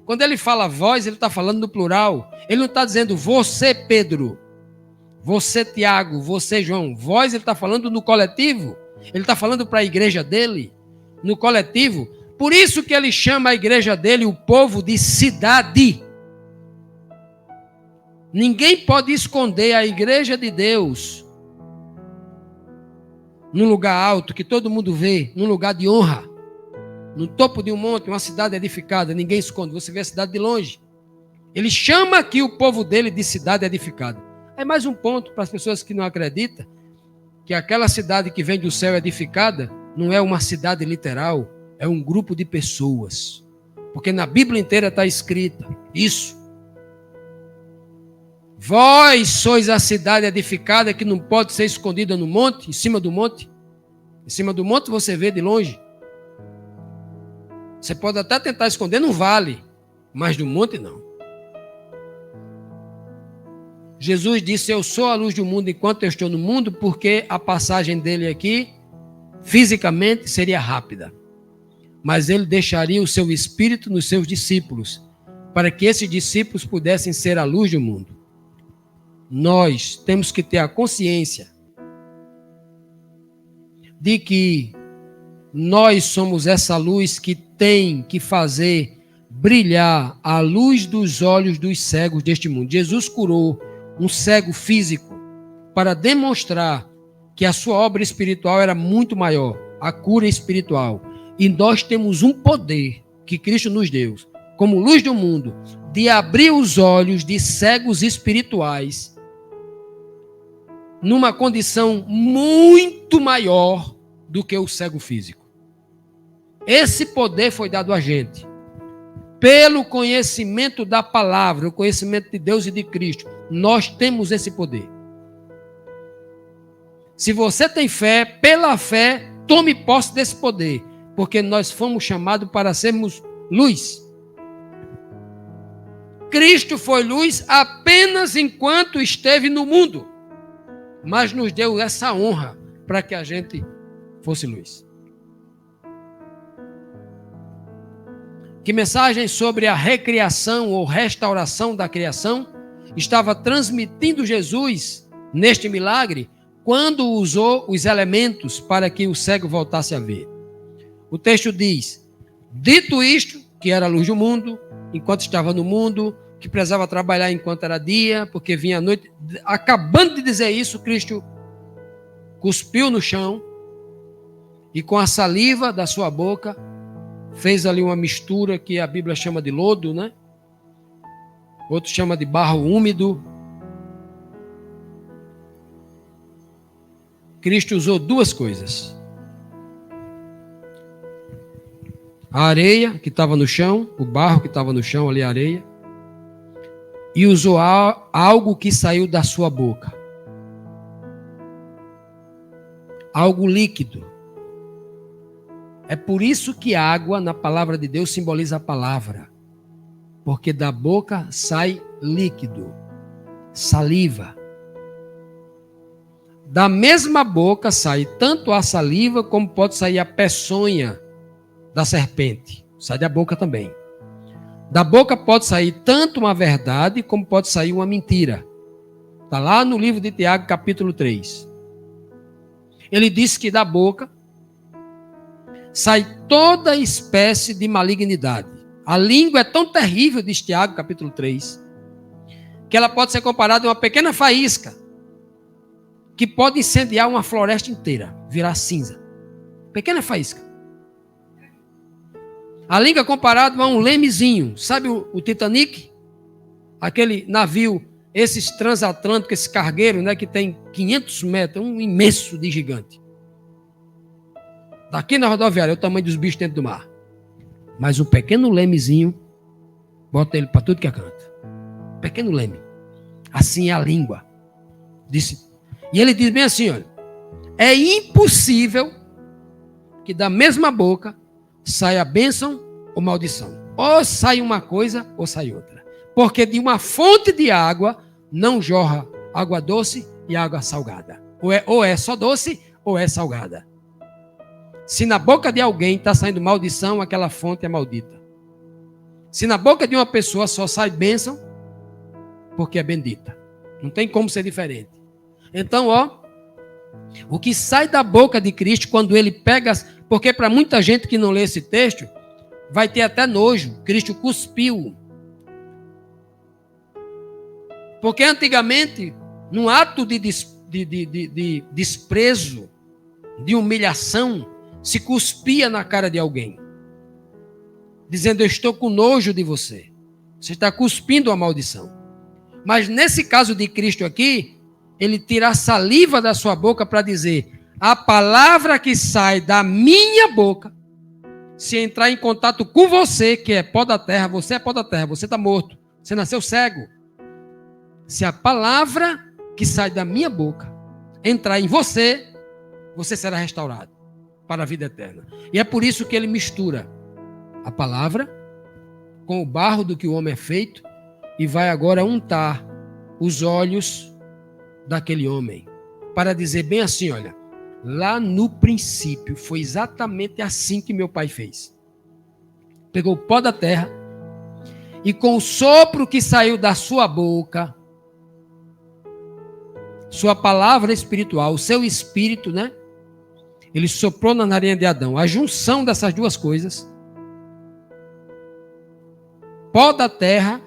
A: Quando ele fala vós, ele está falando no plural. Ele não está dizendo você, Pedro, você, Tiago, você, João. Vós, ele está falando no coletivo. Ele está falando para a igreja dele, no coletivo. Por isso que ele chama a igreja dele, o povo, de cidade. Ninguém pode esconder a igreja de Deus num lugar alto, que todo mundo vê, num lugar de honra, no topo de um monte, uma cidade edificada. Ninguém esconde, você vê a cidade de longe. Ele chama aqui o povo dele de cidade edificada. É mais um ponto para as pessoas que não acreditam que aquela cidade que vem do céu edificada não é uma cidade literal, é um grupo de pessoas. Porque na Bíblia inteira está escrita isso. Vós sois a cidade edificada que não pode ser escondida no monte, em cima do monte. Em cima do monte você vê de longe. Você pode até tentar esconder no vale, mas no monte não. Jesus disse: eu sou a luz do mundo enquanto eu estou no mundo, porque a passagem dele aqui, fisicamente, seria rápida. Mas ele deixaria o seu espírito nos seus discípulos, para que esses discípulos pudessem ser a luz do mundo. Nós temos que ter a consciência de que nós somos essa luz que tem que fazer brilhar a luz dos olhos dos cegos deste mundo. Jesus curou um cego físico para demonstrar que a sua obra espiritual era muito maior, a cura espiritual. E nós temos um poder que Cristo nos deu, como luz do mundo, de abrir os olhos de cegos espirituais numa condição muito maior do que o cego físico. Esse poder foi dado a gente pelo conhecimento da palavra, o conhecimento de Deus e de Cristo. Nós temos esse poder. Se você tem fé, pela fé, tome posse desse poder, porque nós fomos chamados para sermos luz. Cristo foi luz apenas enquanto esteve no mundo, mas nos deu essa honra para que a gente fosse luz. Que mensagem sobre a recriação ou restauração da criação estava transmitindo Jesus neste milagre quando usou os elementos para que o cego voltasse a ver? O texto diz: dito isto, que era a luz do mundo, enquanto estava no mundo, que precisava trabalhar enquanto era dia, porque vinha a noite. Acabando de dizer isso, Cristo cuspiu no chão e com a saliva da sua boca fez ali uma mistura que a Bíblia chama de lodo, né? Outro chama de barro úmido. Cristo usou duas coisas: a areia que estava no chão, o barro que estava no chão, ali a areia, e usou algo que saiu da sua boca. Algo líquido. É por isso que a água na palavra de Deus simboliza a palavra. Porque da boca sai líquido, saliva. Da mesma boca sai tanto a saliva como pode sair a peçonha da serpente. Sai da boca também. Da boca pode sair tanto uma verdade como pode sair uma mentira. Está lá no livro de Tiago, capítulo 3. Ele diz que da boca sai toda espécie de malignidade. A língua é tão terrível, diz Tiago, capítulo 3, que ela pode ser comparada a uma pequena faísca que pode incendiar uma floresta inteira, virar cinza. Pequena faísca. A língua é comparada a um lemezinho. Sabe o Titanic? Aquele navio, esses transatlânticos, esse cargueiro, né, que tem 500 metros, um imenso de gigante. Daqui na rodoviária é o tamanho dos bichos dentro do mar. Mas um pequeno lemezinho, bota ele para tudo que é canto. Pequeno leme. Assim é a língua. E ele diz bem assim, olha: é impossível que da mesma boca saia bênção ou maldição. Ou sai uma coisa ou sai outra. Porque de uma fonte de água não jorra água doce e água salgada. Ou é só doce ou é salgada. Se na boca de alguém está saindo maldição, aquela fonte é maldita. Se na boca de uma pessoa só sai bênção, porque é bendita. Não tem como ser diferente. Então, o que sai da boca de Cristo quando ele pega... Porque para muita gente que não lê esse texto, vai ter até nojo. Cristo cuspiu. Porque antigamente, num ato de desprezo, de humilhação, se cuspia na cara de alguém, dizendo: eu estou com nojo de você. Você está cuspindo a maldição. Mas nesse caso de Cristo aqui, ele tira a saliva da sua boca para dizer: a palavra que sai da minha boca, se entrar em contato com você, que é pó da terra, você é pó da terra, você está morto, você nasceu cego. Se a palavra que sai da minha boca entrar em você, você será restaurado para a vida eterna. E é por isso que ele mistura a palavra com o barro do que o homem é feito e vai agora untar os olhos daquele homem para dizer bem assim: olha, lá no princípio foi exatamente assim que meu pai fez. Pegou o pó da terra e com o sopro que saiu da sua boca, sua palavra espiritual, o seu espírito, né? Ele soprou na narina de Adão. A junção dessas duas coisas, pó da terra,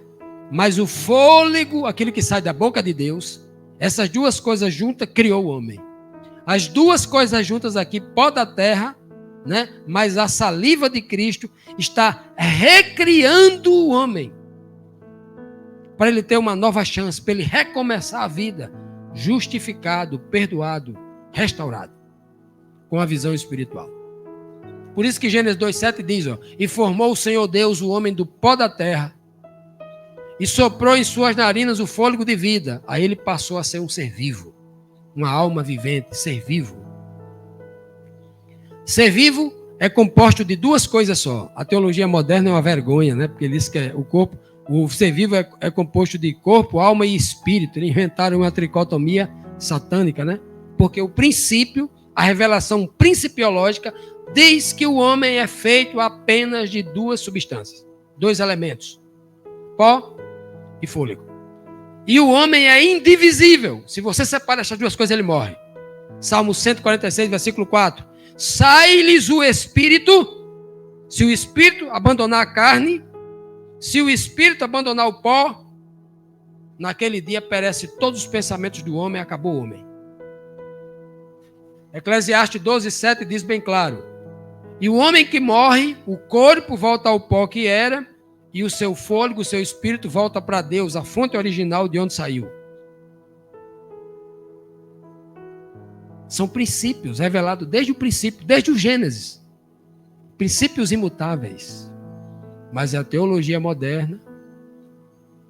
A: mas o fôlego, aquilo que sai da boca de Deus, essas duas coisas juntas criou o homem. As duas coisas juntas aqui, pó da terra, né? Mas a saliva de Cristo está recriando o homem, para ele ter uma nova chance, para ele recomeçar a vida, justificado, perdoado, restaurado, com a visão espiritual. Por isso que Gênesis 2,7 diz: e formou o Senhor Deus o homem do pó da terra, e soprou em suas narinas o fôlego de vida. Aí ele passou a ser um ser vivo. uma alma vivente, ser vivo. Ser vivo é composto de duas coisas só. A teologia moderna é uma vergonha, né? Porque ele diz que o ser vivo é composto de corpo, alma e espírito. Eles inventaram uma tricotomia satânica, né? Porque o princípio, a revelação principiológica, diz que o homem é feito apenas de duas substâncias, dois elementos, pó e fôlego. E o homem é indivisível. Se você separa essas duas coisas, ele morre. Salmo 146, versículo 4. Sai-lhes o espírito, se o espírito abandonar a carne, se o espírito abandonar o pó, naquele dia perece todos os pensamentos do homem, acabou o homem. Eclesiastes 12, 7 diz bem claro: e o homem que morre, o corpo volta ao pó que era, e o seu fôlego, o seu espírito volta para Deus, a fonte original de onde saiu. São princípios revelados desde o princípio, desde o Gênesis. Princípios imutáveis. Mas a teologia moderna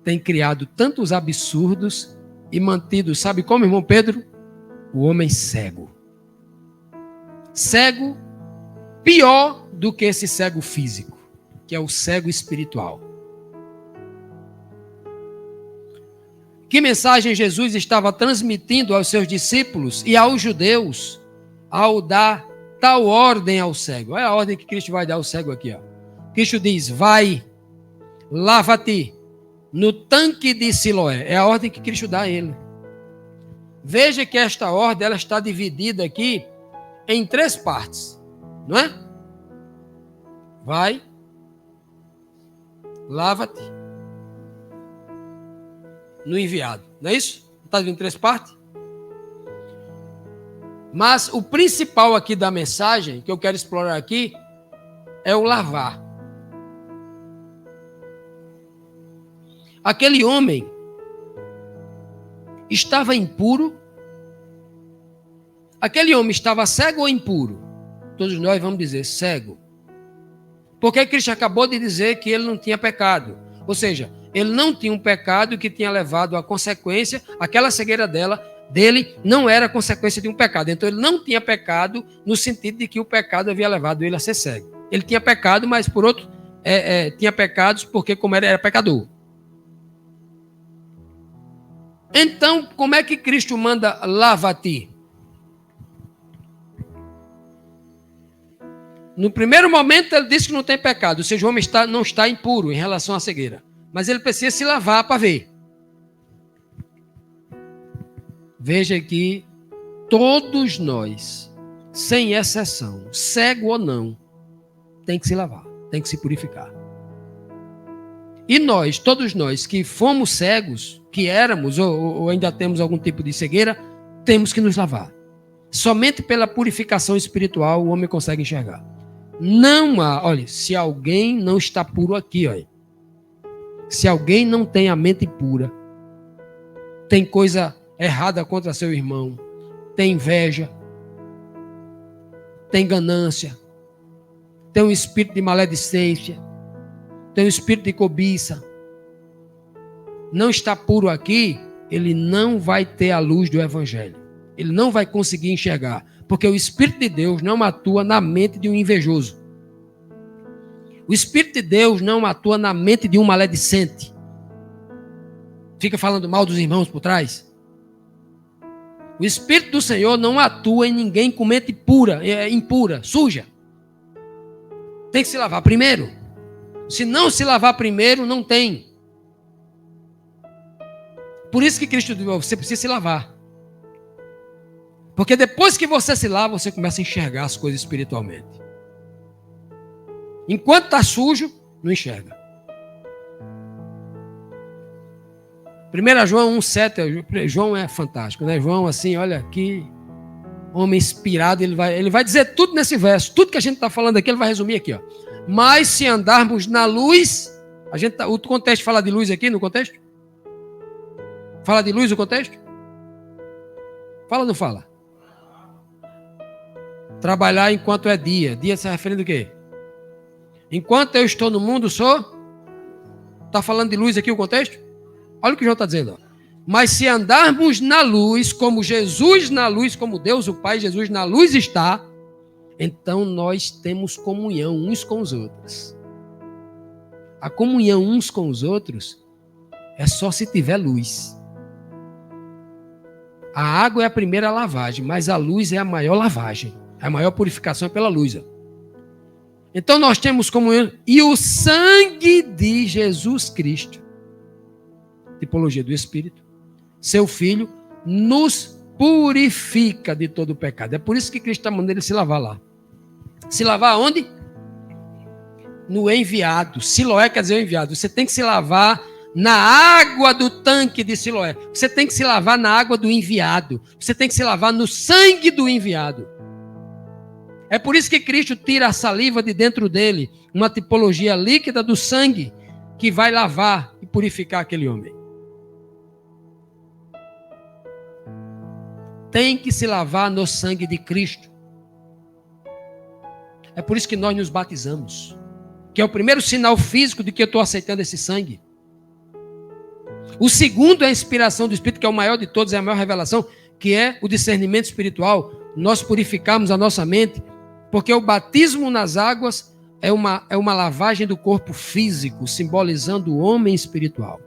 A: tem criado tantos absurdos e mantido, sabe como, irmão Pedro? O homem cego. Cego pior do que esse cego físico, que é o cego espiritual. Que mensagem Jesus estava transmitindo aos seus discípulos e aos judeus ao dar tal ordem ao cego? Olha a ordem que Cristo vai dar ao cego aqui. Ó. Cristo diz: vai, lava-te no tanque de Siloé. É a ordem que Cristo dá a ele. Veja que esta ordem ela está dividida aqui em 3 partes, não é? Vai, lava-te no enviado, não é isso? Está dividido em 3 partes? Mas o principal aqui da mensagem, que eu quero explorar aqui, é o lavar. Aquele homem estava impuro. Aquele homem estava cego ou impuro? Todos nós vamos dizer cego. Porque Cristo acabou de dizer que ele não tinha pecado. Ou seja, ele não tinha um pecado que tinha levado à consequência, aquela cegueira dele não era consequência de um pecado. Então ele não tinha pecado no sentido de que o pecado havia levado ele a ser cego. Ele tinha pecado, mas por outro, tinha pecados porque como era pecador. Então, como é que Cristo manda lava-te? No primeiro momento ele disse que não tem pecado, ou seja, o homem não está impuro em relação à cegueira. Mas ele precisa se lavar para ver. Veja que todos nós, sem exceção, cego ou não, tem que se lavar, tem que se purificar. E nós, todos nós que fomos cegos, que éramos ou ainda temos algum tipo de cegueira, temos que nos lavar. Somente pela purificação espiritual o homem consegue enxergar. Não há, olha, se alguém não está puro aqui, olha. Se alguém não tem a mente pura, tem coisa errada contra seu irmão, tem inveja, tem ganância, tem um espírito de maledicência, tem um espírito de cobiça, não está puro aqui, ele não vai ter a luz do evangelho. Ele não vai conseguir enxergar, porque o Espírito de Deus não atua na mente de um invejoso. O Espírito de Deus não atua na mente de um maledicente. Fica falando mal dos irmãos por trás. O Espírito do Senhor não atua em ninguém com mente pura, impura, suja. Tem que se lavar primeiro. Se não se lavar primeiro, não tem. Por isso que Cristo diz, você precisa se lavar. Porque depois que você se lava, você começa a enxergar as coisas espiritualmente. Enquanto está sujo, não enxerga. 1 João 1,7, João é fantástico, né? João, assim, olha aqui, homem inspirado, ele vai dizer tudo nesse verso, tudo que a gente está falando aqui, ele vai resumir aqui, ó. Mas se andarmos na luz, o contexto fala de luz aqui no contexto? Fala de luz o contexto? Fala ou não fala? Trabalhar enquanto é dia. Dia se referindo a quê? Enquanto eu estou no mundo, sou? Está falando de luz aqui o contexto? Olha o que o João está dizendo. Ó. Mas se andarmos na luz, como Jesus na luz, como Deus, o Pai, Jesus na luz está, então nós temos comunhão uns com os outros. A comunhão uns com os outros é só se tiver luz. A água é a primeira lavagem, mas a luz é a maior lavagem. A maior purificação é pela luz. Então nós temos comunhão. E o sangue de Jesus Cristo, tipologia do Espírito, seu Filho, nos purifica de todo o pecado. É por isso que Cristo está mandando ele se lavar lá. Se lavar aonde? No enviado. Siloé quer dizer o enviado. Você tem que se lavar na água do tanque de Siloé. Você tem que se lavar na água do enviado. Você tem que se lavar no sangue do enviado. É por isso que Cristo tira a saliva de dentro dele, uma tipologia líquida do sangue que vai lavar e purificar aquele homem. Tem que se lavar no sangue de Cristo. É por isso que nós nos batizamos, que é o primeiro sinal físico de que eu estou aceitando esse sangue. O segundo é a inspiração do Espírito, que é o maior de todos, é a maior revelação, que é o discernimento espiritual. Nós purificamos a nossa mente, porque o batismo nas águas é uma lavagem do corpo físico, simbolizando o homem espiritual.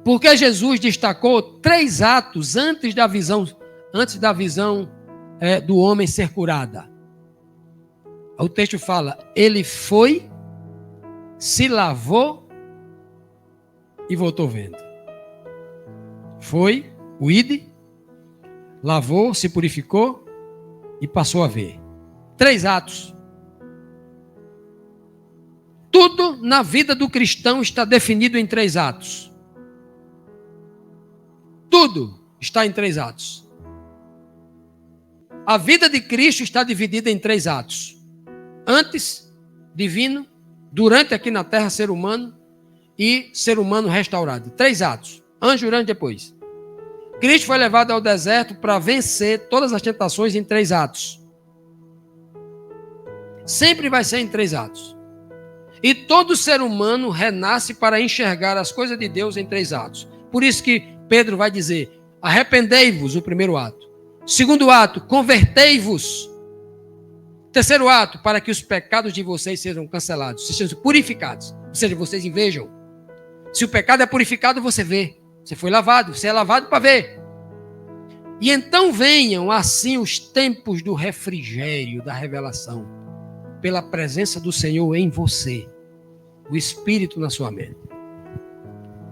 A: Porque Jesus destacou 3 atos antes da visão do homem ser curada. O texto fala, ele foi, se lavou e voltou vendo. Foi, o ide, lavou, se purificou e passou a ver. 3 atos. Tudo na vida do cristão está definido em 3 atos. Tudo está em 3 atos. A vida de Cristo está dividida em 3 atos. Antes, divino, durante aqui na terra, ser humano, e ser humano restaurado. 3 atos. Antes, durante, depois. Cristo foi levado ao deserto para vencer todas as tentações em 3 atos. Sempre vai ser em 3 atos. E todo ser humano renasce para enxergar as coisas de Deus em 3 atos. Por isso que Pedro vai dizer, arrependei-vos, o primeiro ato. Segundo ato, convertei-vos. Terceiro ato, para que os pecados de vocês sejam cancelados, sejam purificados. Ou seja, vocês invejam. Se o pecado é purificado, você vê. Você foi lavado, você é lavado para ver. E então venham assim os tempos do refrigério, da revelação, pela presença do Senhor em você, o Espírito na sua mente.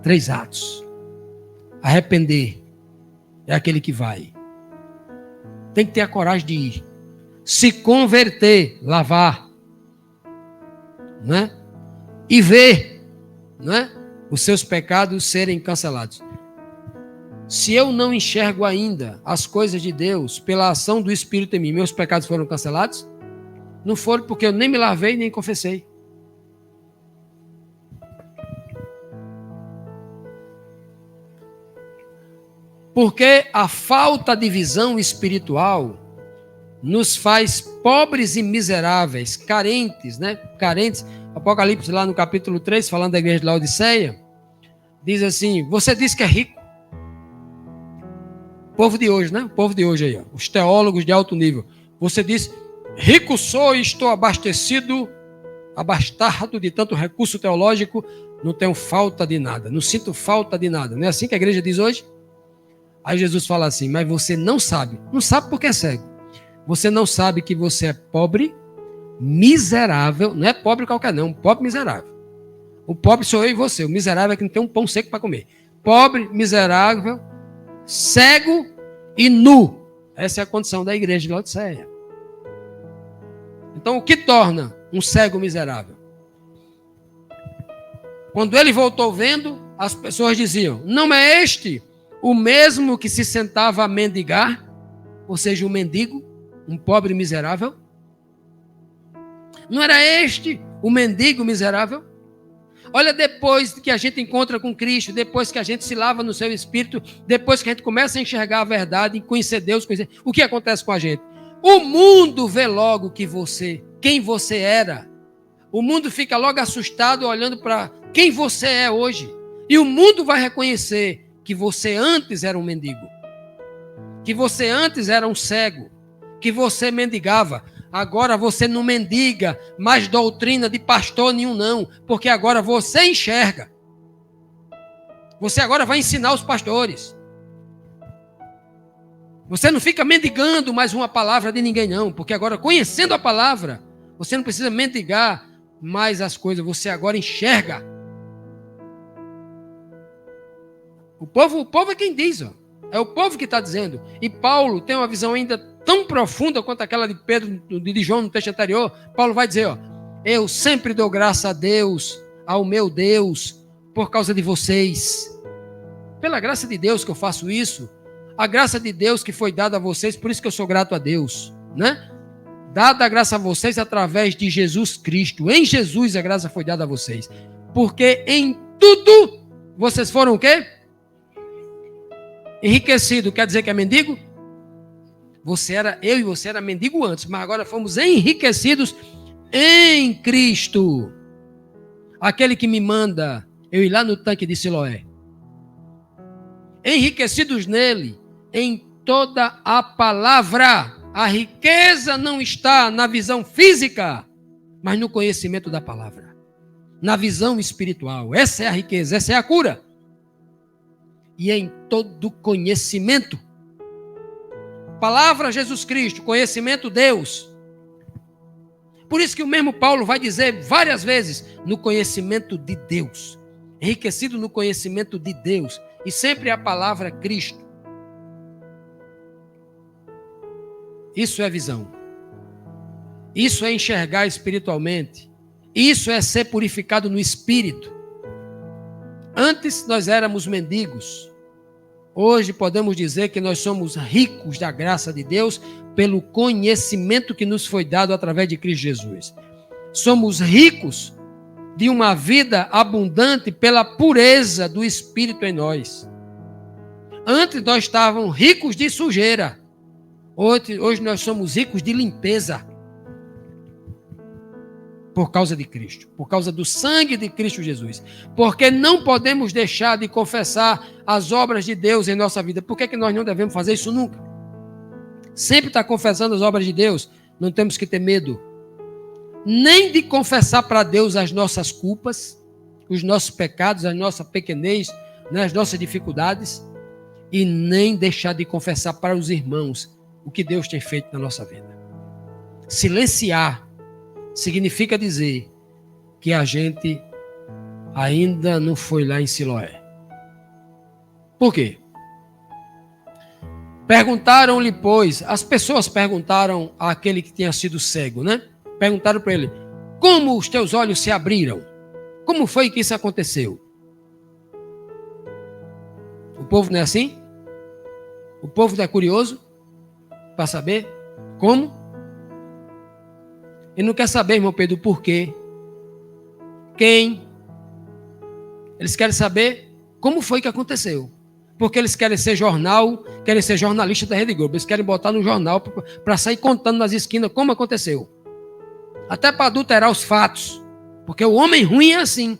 A: 3 atos. Arrepender é aquele que vai. Tem que ter a coragem de ir. Se converter, lavar, né? E ver, né? Os seus pecados serem cancelados. Se eu não enxergo ainda as coisas de Deus pela ação do Espírito em mim, meus pecados foram cancelados? Não foram porque eu nem me lavei nem confessei. Porque a falta de visão espiritual nos faz pobres e miseráveis, carentes, né? Carentes. Apocalipse lá no capítulo 3, falando da igreja de Laodiceia, diz assim, você diz que é rico. O povo de hoje, né? O povo de hoje aí, ó, os teólogos de alto nível. Você diz, rico sou e estou abastecido, abastado de tanto recurso teológico, não tenho falta de nada, não sinto falta de nada. Não é assim que a igreja diz hoje? Aí Jesus fala assim, mas você não sabe porque é cego. Você não sabe que você é pobre, miserável, não é pobre qualquer não, pobre miserável. O pobre sou eu e você, o miserável é que não tem um pão seco para comer. Pobre, miserável, cego e nu. Essa é a condição da igreja de Laodiceia. Então o que torna um cego miserável? Quando ele voltou vendo, as pessoas diziam, não é este o mesmo que se sentava a mendigar, ou seja, um mendigo, um pobre miserável? Não era este o mendigo miserável? Olha, depois que a gente encontra com Cristo, depois que a gente se lava no seu Espírito, depois que a gente começa a enxergar a verdade e conhecer Deus, o que acontece com a gente? O mundo vê logo que quem você era, O mundo fica logo assustado olhando para quem você é hoje. E o mundo vai reconhecer que você antes era um mendigo. Que você antes era um cego. Que você mendigava. Agora você não mendiga mais doutrina de pastor nenhum não. Porque agora você enxerga. Você agora vai ensinar os pastores. Você não fica mendigando mais uma palavra de ninguém não. Porque agora conhecendo a palavra, você não precisa mendigar mais as coisas. Você agora enxerga. O povo é quem diz, ó. É o povo que está dizendo. E Paulo tem uma visão ainda tão profunda quanto aquela de Pedro, de João no texto anterior. Paulo vai dizer, ó, eu sempre dou graça a Deus, ao meu Deus, por causa de vocês. Pela graça de Deus que eu faço isso. A graça de Deus que foi dada a vocês, por isso que eu sou grato a Deus, né? Dada a graça a vocês através de Jesus Cristo. Em Jesus a graça foi dada a vocês. Porque em tudo vocês foram o quê? Enriquecido, quer dizer que é mendigo? Eu e você era mendigo antes, mas agora fomos enriquecidos em Cristo. Aquele que me manda eu ir lá no tanque de Siloé. Enriquecidos nele, em toda a palavra. A riqueza não está na visão física, mas no conhecimento da palavra. Na visão espiritual. Essa é a riqueza, essa é a cura. E em todo conhecimento. Palavra Jesus Cristo, conhecimento Deus. Por isso que o mesmo Paulo vai dizer várias vezes, no conhecimento de Deus. Enriquecido no conhecimento de Deus. E sempre a palavra Cristo. Isso é visão. Isso é enxergar espiritualmente. Isso é ser purificado no espírito. Antes nós éramos mendigos. Hoje podemos dizer que nós somos ricos da graça de Deus pelo conhecimento que nos foi dado através de Cristo Jesus. Somos ricos de uma vida abundante pela pureza do Espírito em nós. Antes nós estávamos ricos de sujeira. Hoje nós somos ricos de limpeza. Por causa de Cristo, por causa do sangue de Cristo Jesus. Porque não podemos deixar de confessar as obras de Deus em nossa vida. Por que nós não devemos fazer isso nunca? Sempre estar confessando as obras de Deus, não temos que ter medo. Nem de confessar para Deus as nossas culpas, os nossos pecados, a nossa pequenez, as nossas dificuldades. E nem deixar de confessar para os irmãos o que Deus tem feito na nossa vida. Silenciar significa dizer que a gente ainda não foi lá em Siloé. Por quê? Perguntaram-lhe, pois, as pessoas perguntaram àquele que tinha sido cego, né? Perguntaram para ele, como os teus olhos se abriram? Como foi que isso aconteceu? O povo não é assim? O povo não é curioso para saber como? E não quer saber, irmão Pedro, por quê? Quem? Eles querem saber como foi que aconteceu. Porque eles querem ser querem ser jornalista da Rede Globo. Eles querem botar no jornal para sair contando nas esquinas como aconteceu. Até para adulterar os fatos. Porque o homem ruim é assim.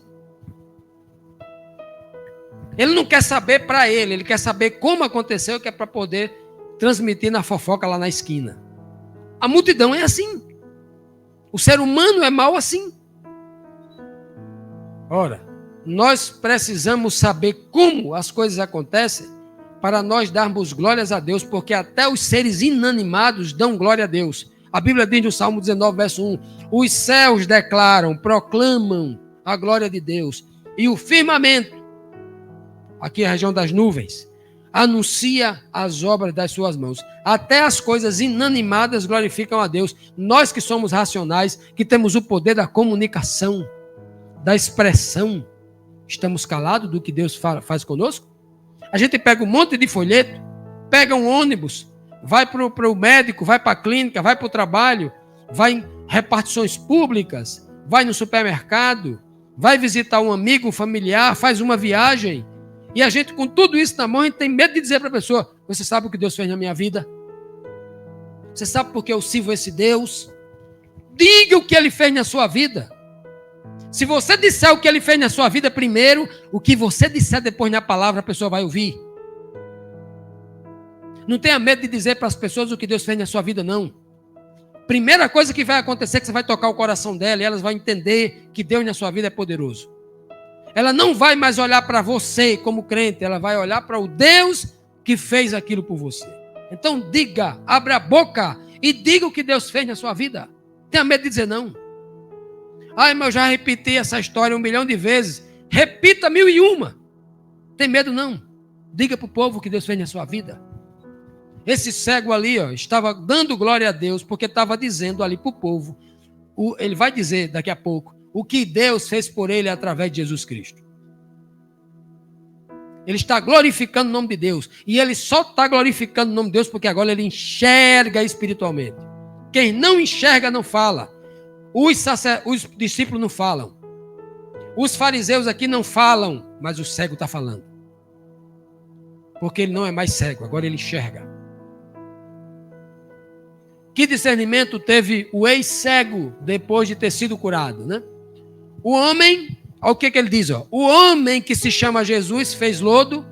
A: Ele não quer saber para ele quer saber como aconteceu, que é para poder transmitir na fofoca lá na esquina. A multidão é assim. O ser humano é mau assim. Ora, nós precisamos saber como as coisas acontecem para nós darmos glórias a Deus, porque até os seres inanimados dão glória a Deus. A Bíblia diz no Salmo 19, verso 1, os céus declaram, proclamam a glória de Deus, e o firmamento, aqui a região das nuvens, anuncia as obras das suas mãos. Até as coisas inanimadas glorificam a Deus. Nós que somos racionais, que temos o poder da comunicação, da expressão, estamos calados do que Deus faz conosco? A gente pega um monte de folheto, pega um ônibus, vai para o médico, vai para a clínica, vai para o trabalho, vai em repartições públicas, vai no supermercado, vai visitar um amigo, um familiar, faz uma viagem. E a gente, com tudo isso na mão, a gente tem medo de dizer para a pessoa, você sabe o que Deus fez na minha vida? Você sabe por que eu sirvo esse Deus? Diga o que Ele fez na sua vida. Se você disser o que ele fez na sua vida primeiro, o que você disser depois na palavra, a pessoa vai ouvir. Não tenha medo de dizer para as pessoas o que Deus fez na sua vida, não. Primeira coisa que vai acontecer é que você vai tocar o coração dela e elas vão entender que Deus na sua vida é poderoso. Ela não vai mais olhar para você como crente, ela vai olhar para o Deus que fez aquilo por você. Então diga, abra a boca e diga o que Deus fez na sua vida. Tenha medo de dizer não. Ai, mas eu já repeti essa história 1 milhão de vezes. Repita 1001. Tem medo não. Diga para o povo o que Deus fez na sua vida. Esse cego ali, estava dando glória a Deus, porque estava dizendo ali para o povo, ele vai dizer daqui a pouco, o que Deus fez por ele através de Jesus Cristo. Ele está glorificando o nome de Deus, e ele só está glorificando o nome de Deus porque agora ele enxerga espiritualmente. Quem não enxerga não fala. Os discípulos não falam. Os fariseus aqui não falam, mas o cego está falando. Porque ele não é mais cego, agora ele enxerga. Que discernimento teve o ex-cego depois de ter sido curado, né? O homem, olha o que ele diz, o homem que se chama Jesus fez lodo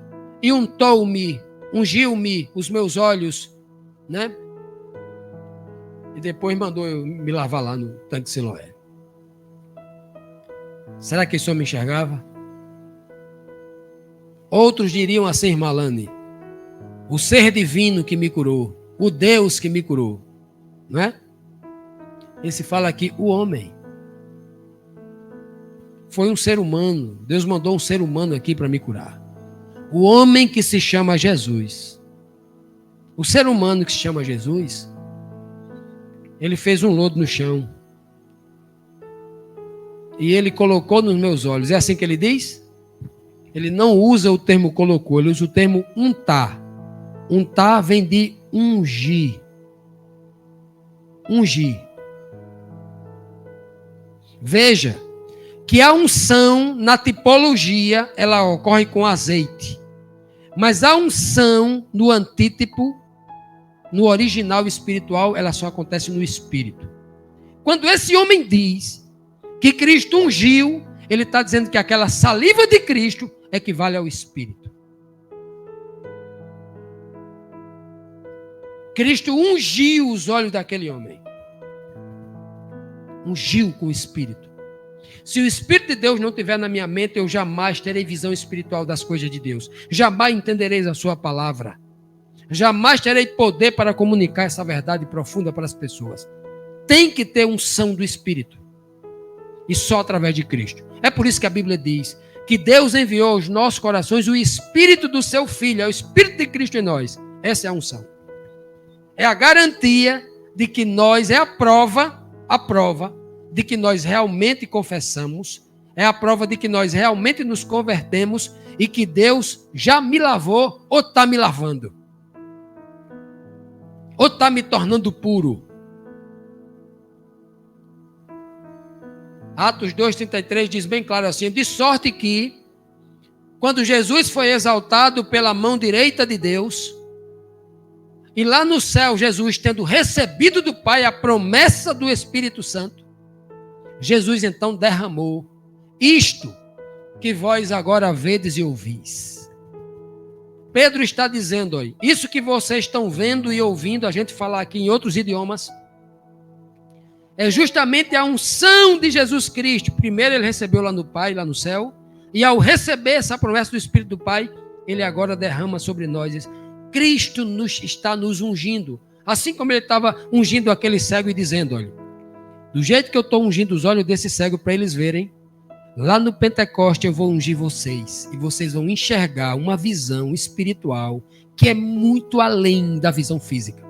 A: e untou-me, ungiu-me os meus olhos, né? E depois mandou eu me lavar lá no tanque de Siloé. Será que esse homem enxergava? Outros diriam assim, irmã Lani, o ser divino que me curou, o Deus que me curou. Não é? Esse fala aqui, o homem. Foi um ser humano. Deus mandou um ser humano aqui para me curar. O homem que se chama Jesus. O ser humano que se chama Jesus, ele fez um lodo no chão. E ele colocou nos meus olhos. É assim que ele diz? Ele não usa o termo colocou, ele usa o termo untar. Untar vem de ungir. Ungir. Veja que a unção na tipologia ela ocorre com azeite, mas a unção no antítipo, no original espiritual, ela só acontece no espírito. Quando esse homem diz que Cristo ungiu, ele está dizendo que aquela saliva de Cristo equivale ao espírito. Cristo ungiu os olhos daquele homem. Ungiu com o Espírito. Se o Espírito de Deus não estiver na minha mente, eu jamais terei visão espiritual das coisas de Deus. Jamais entendereis a sua palavra. Jamais terei poder para comunicar essa verdade profunda para as pessoas. Tem que ter unção do Espírito. E só através de Cristo. É por isso que a Bíblia diz que Deus enviou aos nossos corações o Espírito do seu Filho. É o Espírito de Cristo em nós. Essa é a unção. É a garantia de que nós, é a prova de que nós realmente confessamos, é a prova de que nós realmente nos convertemos e que Deus já me lavou ou está me lavando. Ou está me tornando puro. Atos 2,33 diz bem claro assim, de sorte que, quando Jesus foi exaltado pela mão direita de Deus, e lá no céu, Jesus tendo recebido do Pai a promessa do Espírito Santo, Jesus então derramou isto que vós agora vedes e ouvis. Pedro está dizendo, olha, isso que vocês estão vendo e ouvindo a gente falar aqui em outros idiomas, é justamente a unção de Jesus Cristo. Primeiro ele recebeu lá no Pai, lá no céu, e ao receber essa promessa do Espírito do Pai, ele agora derrama sobre nós. Cristo está nos ungindo, assim como ele estava ungindo aquele cego e dizendo, olha, do jeito que eu estou ungindo os olhos desse cego para eles verem, lá no Pentecoste eu vou ungir vocês, e vocês vão enxergar uma visão espiritual que é muito além da visão física,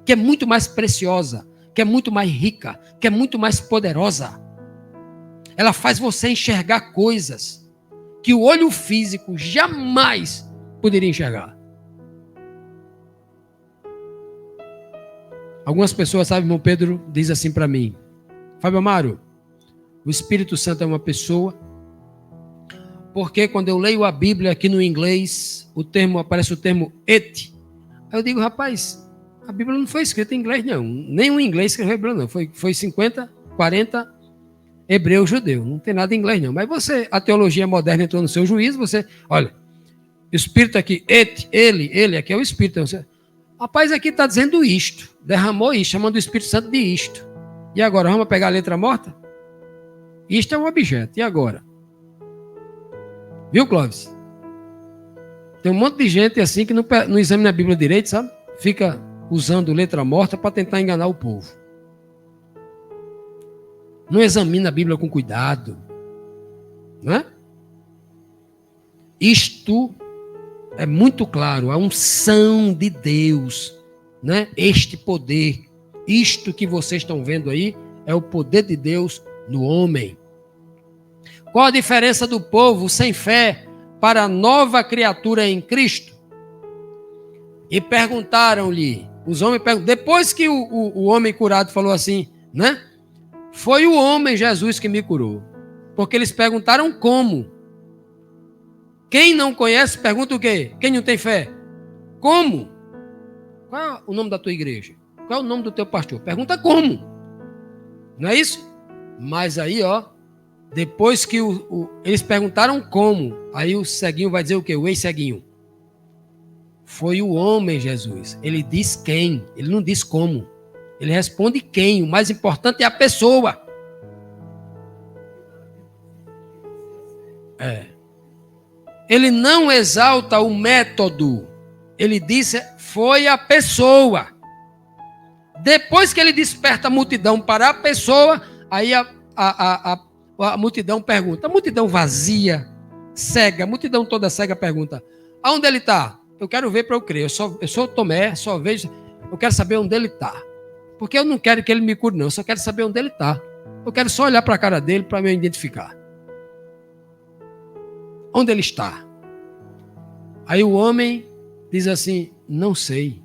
A: que é muito mais preciosa, que é muito mais rica, que é muito mais poderosa. Ela faz você enxergar coisas que o olho físico jamais poderia enxergar. Algumas pessoas, sabe, irmão Pedro, diz assim para mim, Fábio Amaro, o Espírito Santo é uma pessoa, porque quando eu leio a Bíblia aqui no inglês, aparece o termo it. Aí eu digo, rapaz, a Bíblia não foi escrita em inglês não, nenhum inglês escreveu a Bíblia não, foi 50, 40 hebreu, judeu. Não tem nada em inglês, não. Mas você, a teologia moderna entrou no seu juízo, você, olha, Espírito aqui, ele, aqui é o Espírito. Então, você, rapaz, aqui está dizendo isto, derramou isto, chamando o Espírito Santo de isto. E agora, vamos pegar a letra morta? Isto é um objeto, e agora? Viu, Clóvis? Tem um monte de gente assim que não examina a Bíblia direito, sabe? Fica usando letra morta para tentar enganar o povo. Não examina a Bíblia com cuidado. Não é? Isto é muito claro, a unção de Deus, né? Este poder, isto que vocês estão vendo aí, é o poder de Deus no homem. Qual a diferença do povo sem fé para a nova criatura em Cristo? E perguntaram-lhe, os homens perguntaram, depois que o homem curado falou assim, né? Foi o homem Jesus que me curou. Porque eles perguntaram como. Quem não conhece, pergunta o quê? Quem não tem fé? Como? Qual é o nome da tua igreja? Qual é o nome do teu pastor? Pergunta como. Não é isso? Mas aí, ó, depois que eles perguntaram como, aí o ceguinho vai dizer o quê? O ex-ceguinho. Foi o homem Jesus. Ele diz quem, ele não diz como. Ele responde quem. O mais importante é a pessoa. Ele não exalta o método. Ele disse, foi a pessoa. Depois que ele desperta a multidão para a pessoa, aí a multidão pergunta. A multidão vazia, cega, a multidão toda cega pergunta, aonde ele está? Eu quero ver para eu crer. Eu sou Tomé, só vejo, eu quero saber onde ele está. Porque eu não quero que ele me cure, não. Eu só quero saber onde ele está. Eu quero só olhar para a cara dele para me identificar. Onde ele está? Aí o homem diz assim, não sei.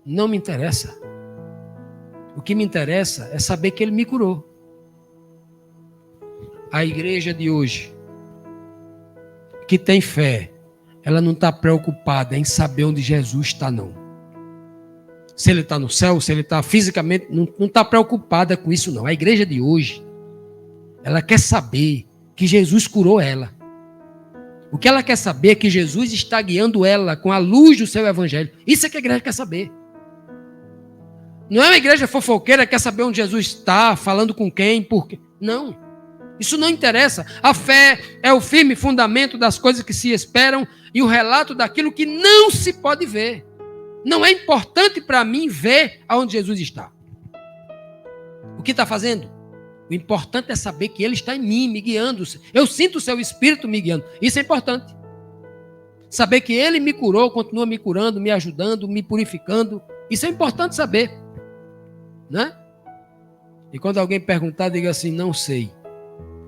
A: Não me interessa. O que me interessa é saber que ele me curou. A igreja de hoje, que tem fé, ela não está preocupada em saber onde Jesus está, não. Se ele está no céu, se ele está fisicamente, não está preocupada com isso, não. A igreja de hoje, ela quer saber que Jesus curou ela. O que ela quer saber é que Jesus está guiando ela com a luz do seu evangelho. Isso é que a igreja quer saber. Não é uma igreja fofoqueira que quer saber onde Jesus está, falando com quem, por quê. Não. Isso não interessa. A fé é o firme fundamento das coisas que se esperam e o relato daquilo que não se pode ver. Não é importante para mim ver aonde Jesus está. O que está fazendo? O importante é saber que Ele está em mim, me guiando. Eu sinto o seu Espírito me guiando. Isso é importante. Saber que Ele me curou, continua me curando, me ajudando, me purificando. Isso é importante saber. Né? E quando alguém perguntar, diga assim, não sei.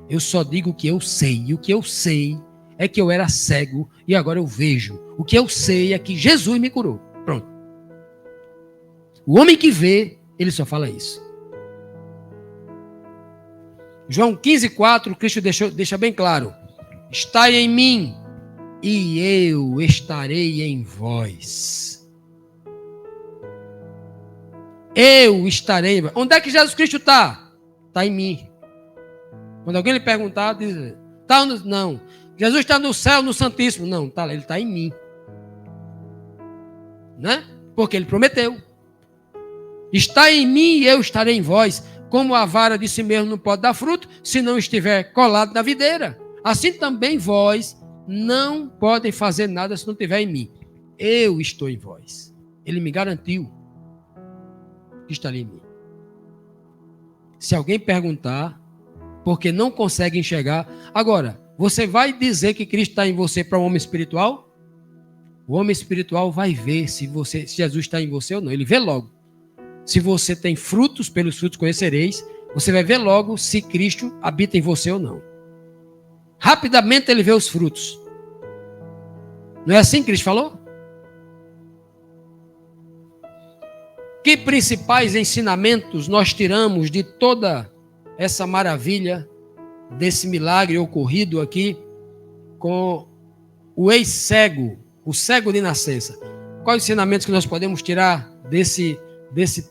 A: Eu só digo o que eu sei. E o que eu sei é que eu era cego e agora eu vejo. O que eu sei é que Jesus me curou. Pronto. O homem que vê, ele só fala isso. João 15,4, Cristo deixa bem claro. Estai em mim e eu estarei em vós. Eu estarei em vós. Onde é que Jesus Cristo está? Está em mim. Quando alguém lhe perguntar, diz, tá, não. Jesus está no céu, no Santíssimo. Não, tá, ele está em mim. Né? Porque ele prometeu. Está em mim e eu estarei em vós. Como a vara de si mesmo não pode dar fruto, se não estiver colado na videira. Assim também vós não podem fazer nada se não estiver em mim. Eu estou em vós. Ele me garantiu que estaria em mim. Se alguém perguntar, porque não consegue enxergar. Agora, você vai dizer que Cristo está em você para o homem espiritual? O homem espiritual vai ver se Jesus está em você ou não. Ele vê logo. Se você tem frutos, pelos frutos conhecereis, você vai ver logo se Cristo habita em você ou não. Rapidamente ele vê os frutos. Não é assim que Cristo falou? Que principais ensinamentos nós tiramos de toda essa maravilha, desse milagre ocorrido aqui com o ex-cego, o cego de nascença? Quais ensinamentos que nós podemos tirar desse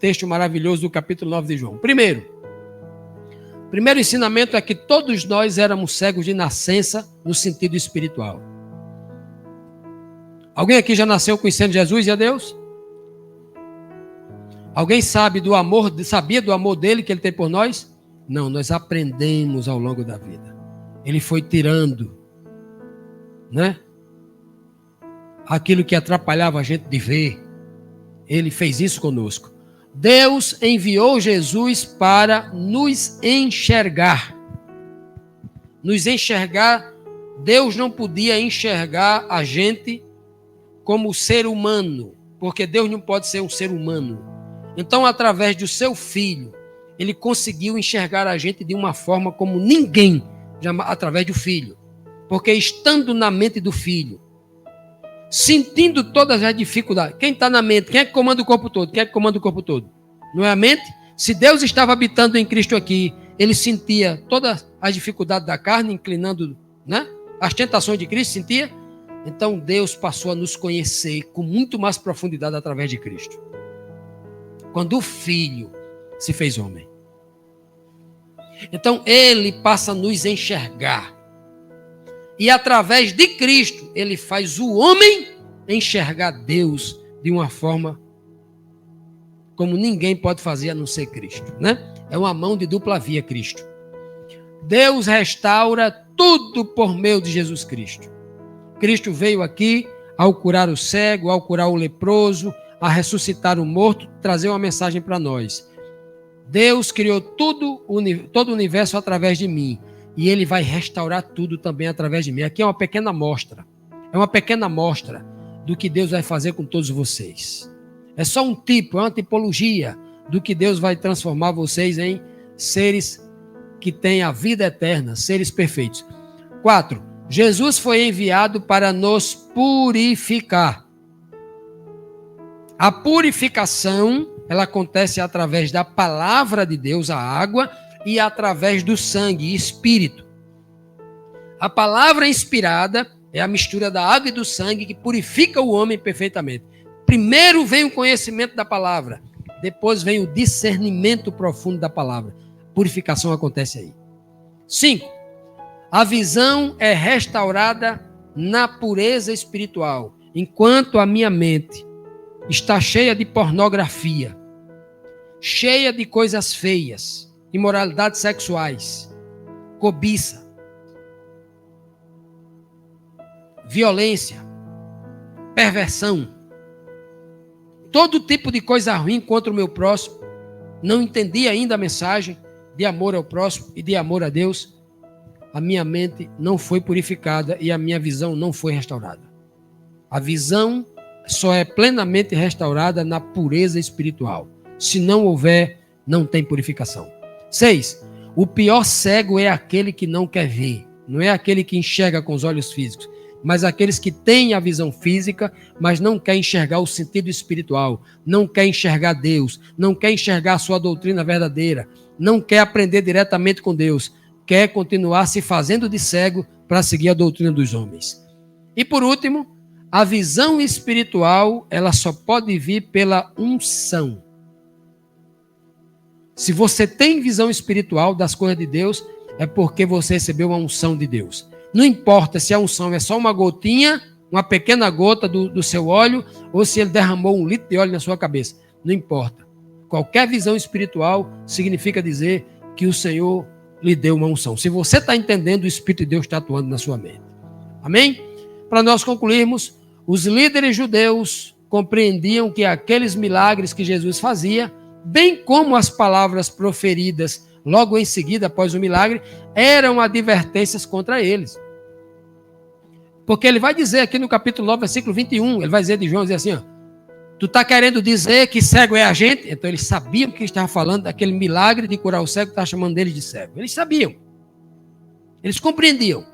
A: texto maravilhoso do capítulo 9 de João? Primeiro, Primeiro ensinamento é que todos nós éramos cegos de nascença no sentido espiritual. Alguém aqui já nasceu conhecendo Jesus e a Deus? Alguém sabia do amor dele que ele tem por nós? Não, nós aprendemos ao longo da vida. Ele foi tirando, né, aquilo que atrapalhava a gente de ver. Ele fez isso conosco. Deus enviou Jesus para nos enxergar. Nos enxergar, Deus não podia enxergar a gente como ser humano, porque Deus não pode ser um ser humano. Então, através do seu Filho, ele conseguiu enxergar a gente de uma forma como ninguém, através do Filho. Porque estando na mente do Filho, sentindo todas as dificuldades. Quem está na mente? Quem é que comanda o corpo todo? Quem é que comanda o corpo todo? Não é a mente? Se Deus estava habitando em Cristo aqui, ele sentia todas as dificuldades da carne, inclinando, né, as tentações de Cristo, sentia? Então Deus passou a nos conhecer com muito mais profundidade através de Cristo. Quando o Filho se fez homem. Então ele passa a nos enxergar. E através de Cristo, ele faz o homem enxergar Deus de uma forma como ninguém pode fazer a não ser Cristo, né? É uma mão de dupla via, Cristo. Deus restaura tudo por meio de Jesus Cristo. Cristo veio aqui ao curar o cego, ao curar o leproso, a ressuscitar o morto, trazer uma mensagem para nós. Deus criou todo o universo através de mim. E ele vai restaurar tudo também através de mim. Aqui é uma pequena amostra. É uma pequena amostra do que Deus vai fazer com todos vocês. É só um tipo, é uma tipologia do que Deus vai transformar vocês em seres que têm a vida eterna, seres perfeitos. 4. Jesus foi enviado para nos purificar. A purificação, ela acontece através da palavra de Deus, a água, e através do sangue, espírito. A palavra inspirada é a mistura da água e do sangue que purifica o homem perfeitamente. Primeiro vem o conhecimento da palavra, depois vem o discernimento profundo da palavra. Purificação acontece aí. 5. A visão é restaurada na pureza espiritual, enquanto a minha mente está cheia de pornografia, cheia de coisas feias, imoralidades sexuais, cobiça, violência, perversão, todo tipo de coisa ruim contra o meu próximo. Não entendi ainda a mensagem de amor ao próximo e de amor a Deus. A minha mente não foi purificada e a minha visão não foi restaurada. A visão só é plenamente restaurada na pureza espiritual. Se não houver, não tem purificação. 6. O pior cego é aquele que não quer ver. Não é aquele que enxerga com os olhos físicos, mas aqueles que têm a visão física, mas não quer enxergar o sentido espiritual, não quer enxergar Deus, não quer enxergar a sua doutrina verdadeira, não quer aprender diretamente com Deus, quer continuar se fazendo de cego para seguir a doutrina dos homens. E por último, a visão espiritual, ela só pode vir pela unção. Se você tem visão espiritual das coisas de Deus, é porque você recebeu uma unção de Deus. Não importa se a unção é só uma gotinha, uma pequena gota do seu óleo, ou se ele derramou 1 litro de óleo na sua cabeça. Não importa. Qualquer visão espiritual significa dizer que o Senhor lhe deu uma unção. Se você está entendendo, o Espírito de Deus está atuando na sua mente. Amém? Para nós concluirmos, os líderes judeus compreendiam que aqueles milagres que Jesus fazia, bem como as palavras proferidas logo em seguida, após o milagre, eram advertências contra eles. Porque ele vai dizer aqui no capítulo 9, versículo 21, ele vai dizer de João, dizer assim, ó, tu está querendo dizer que cego é a gente? Então eles sabiam que ele estava falando daquele milagre de curar o cego, estava chamando deles de cego. Eles sabiam. Eles compreendiam,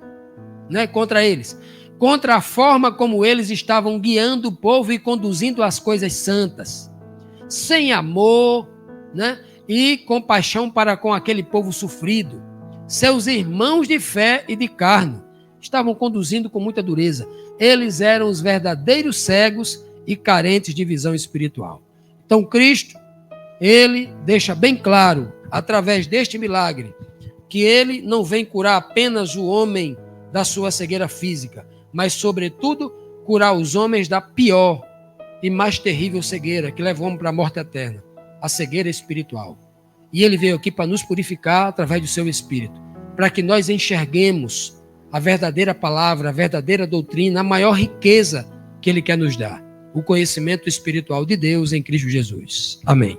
A: né, contra eles. Contra a forma como eles estavam guiando o povo e conduzindo as coisas santas. Sem amor, né, e compaixão para com aquele povo sofrido. Seus irmãos de fé e de carne estavam conduzindo com muita dureza. Eles eram os verdadeiros cegos e carentes de visão espiritual. Então Cristo, ele deixa bem claro, através deste milagre, que ele não vem curar apenas o homem da sua cegueira física, mas, sobretudo, curar os homens da pior e mais terrível cegueira que leva o homem para a morte eterna, a cegueira espiritual. E ele veio aqui para nos purificar através do seu Espírito, para que nós enxerguemos a verdadeira palavra, a verdadeira doutrina, a maior riqueza que ele quer nos dar, o conhecimento espiritual de Deus em Cristo Jesus. Amém.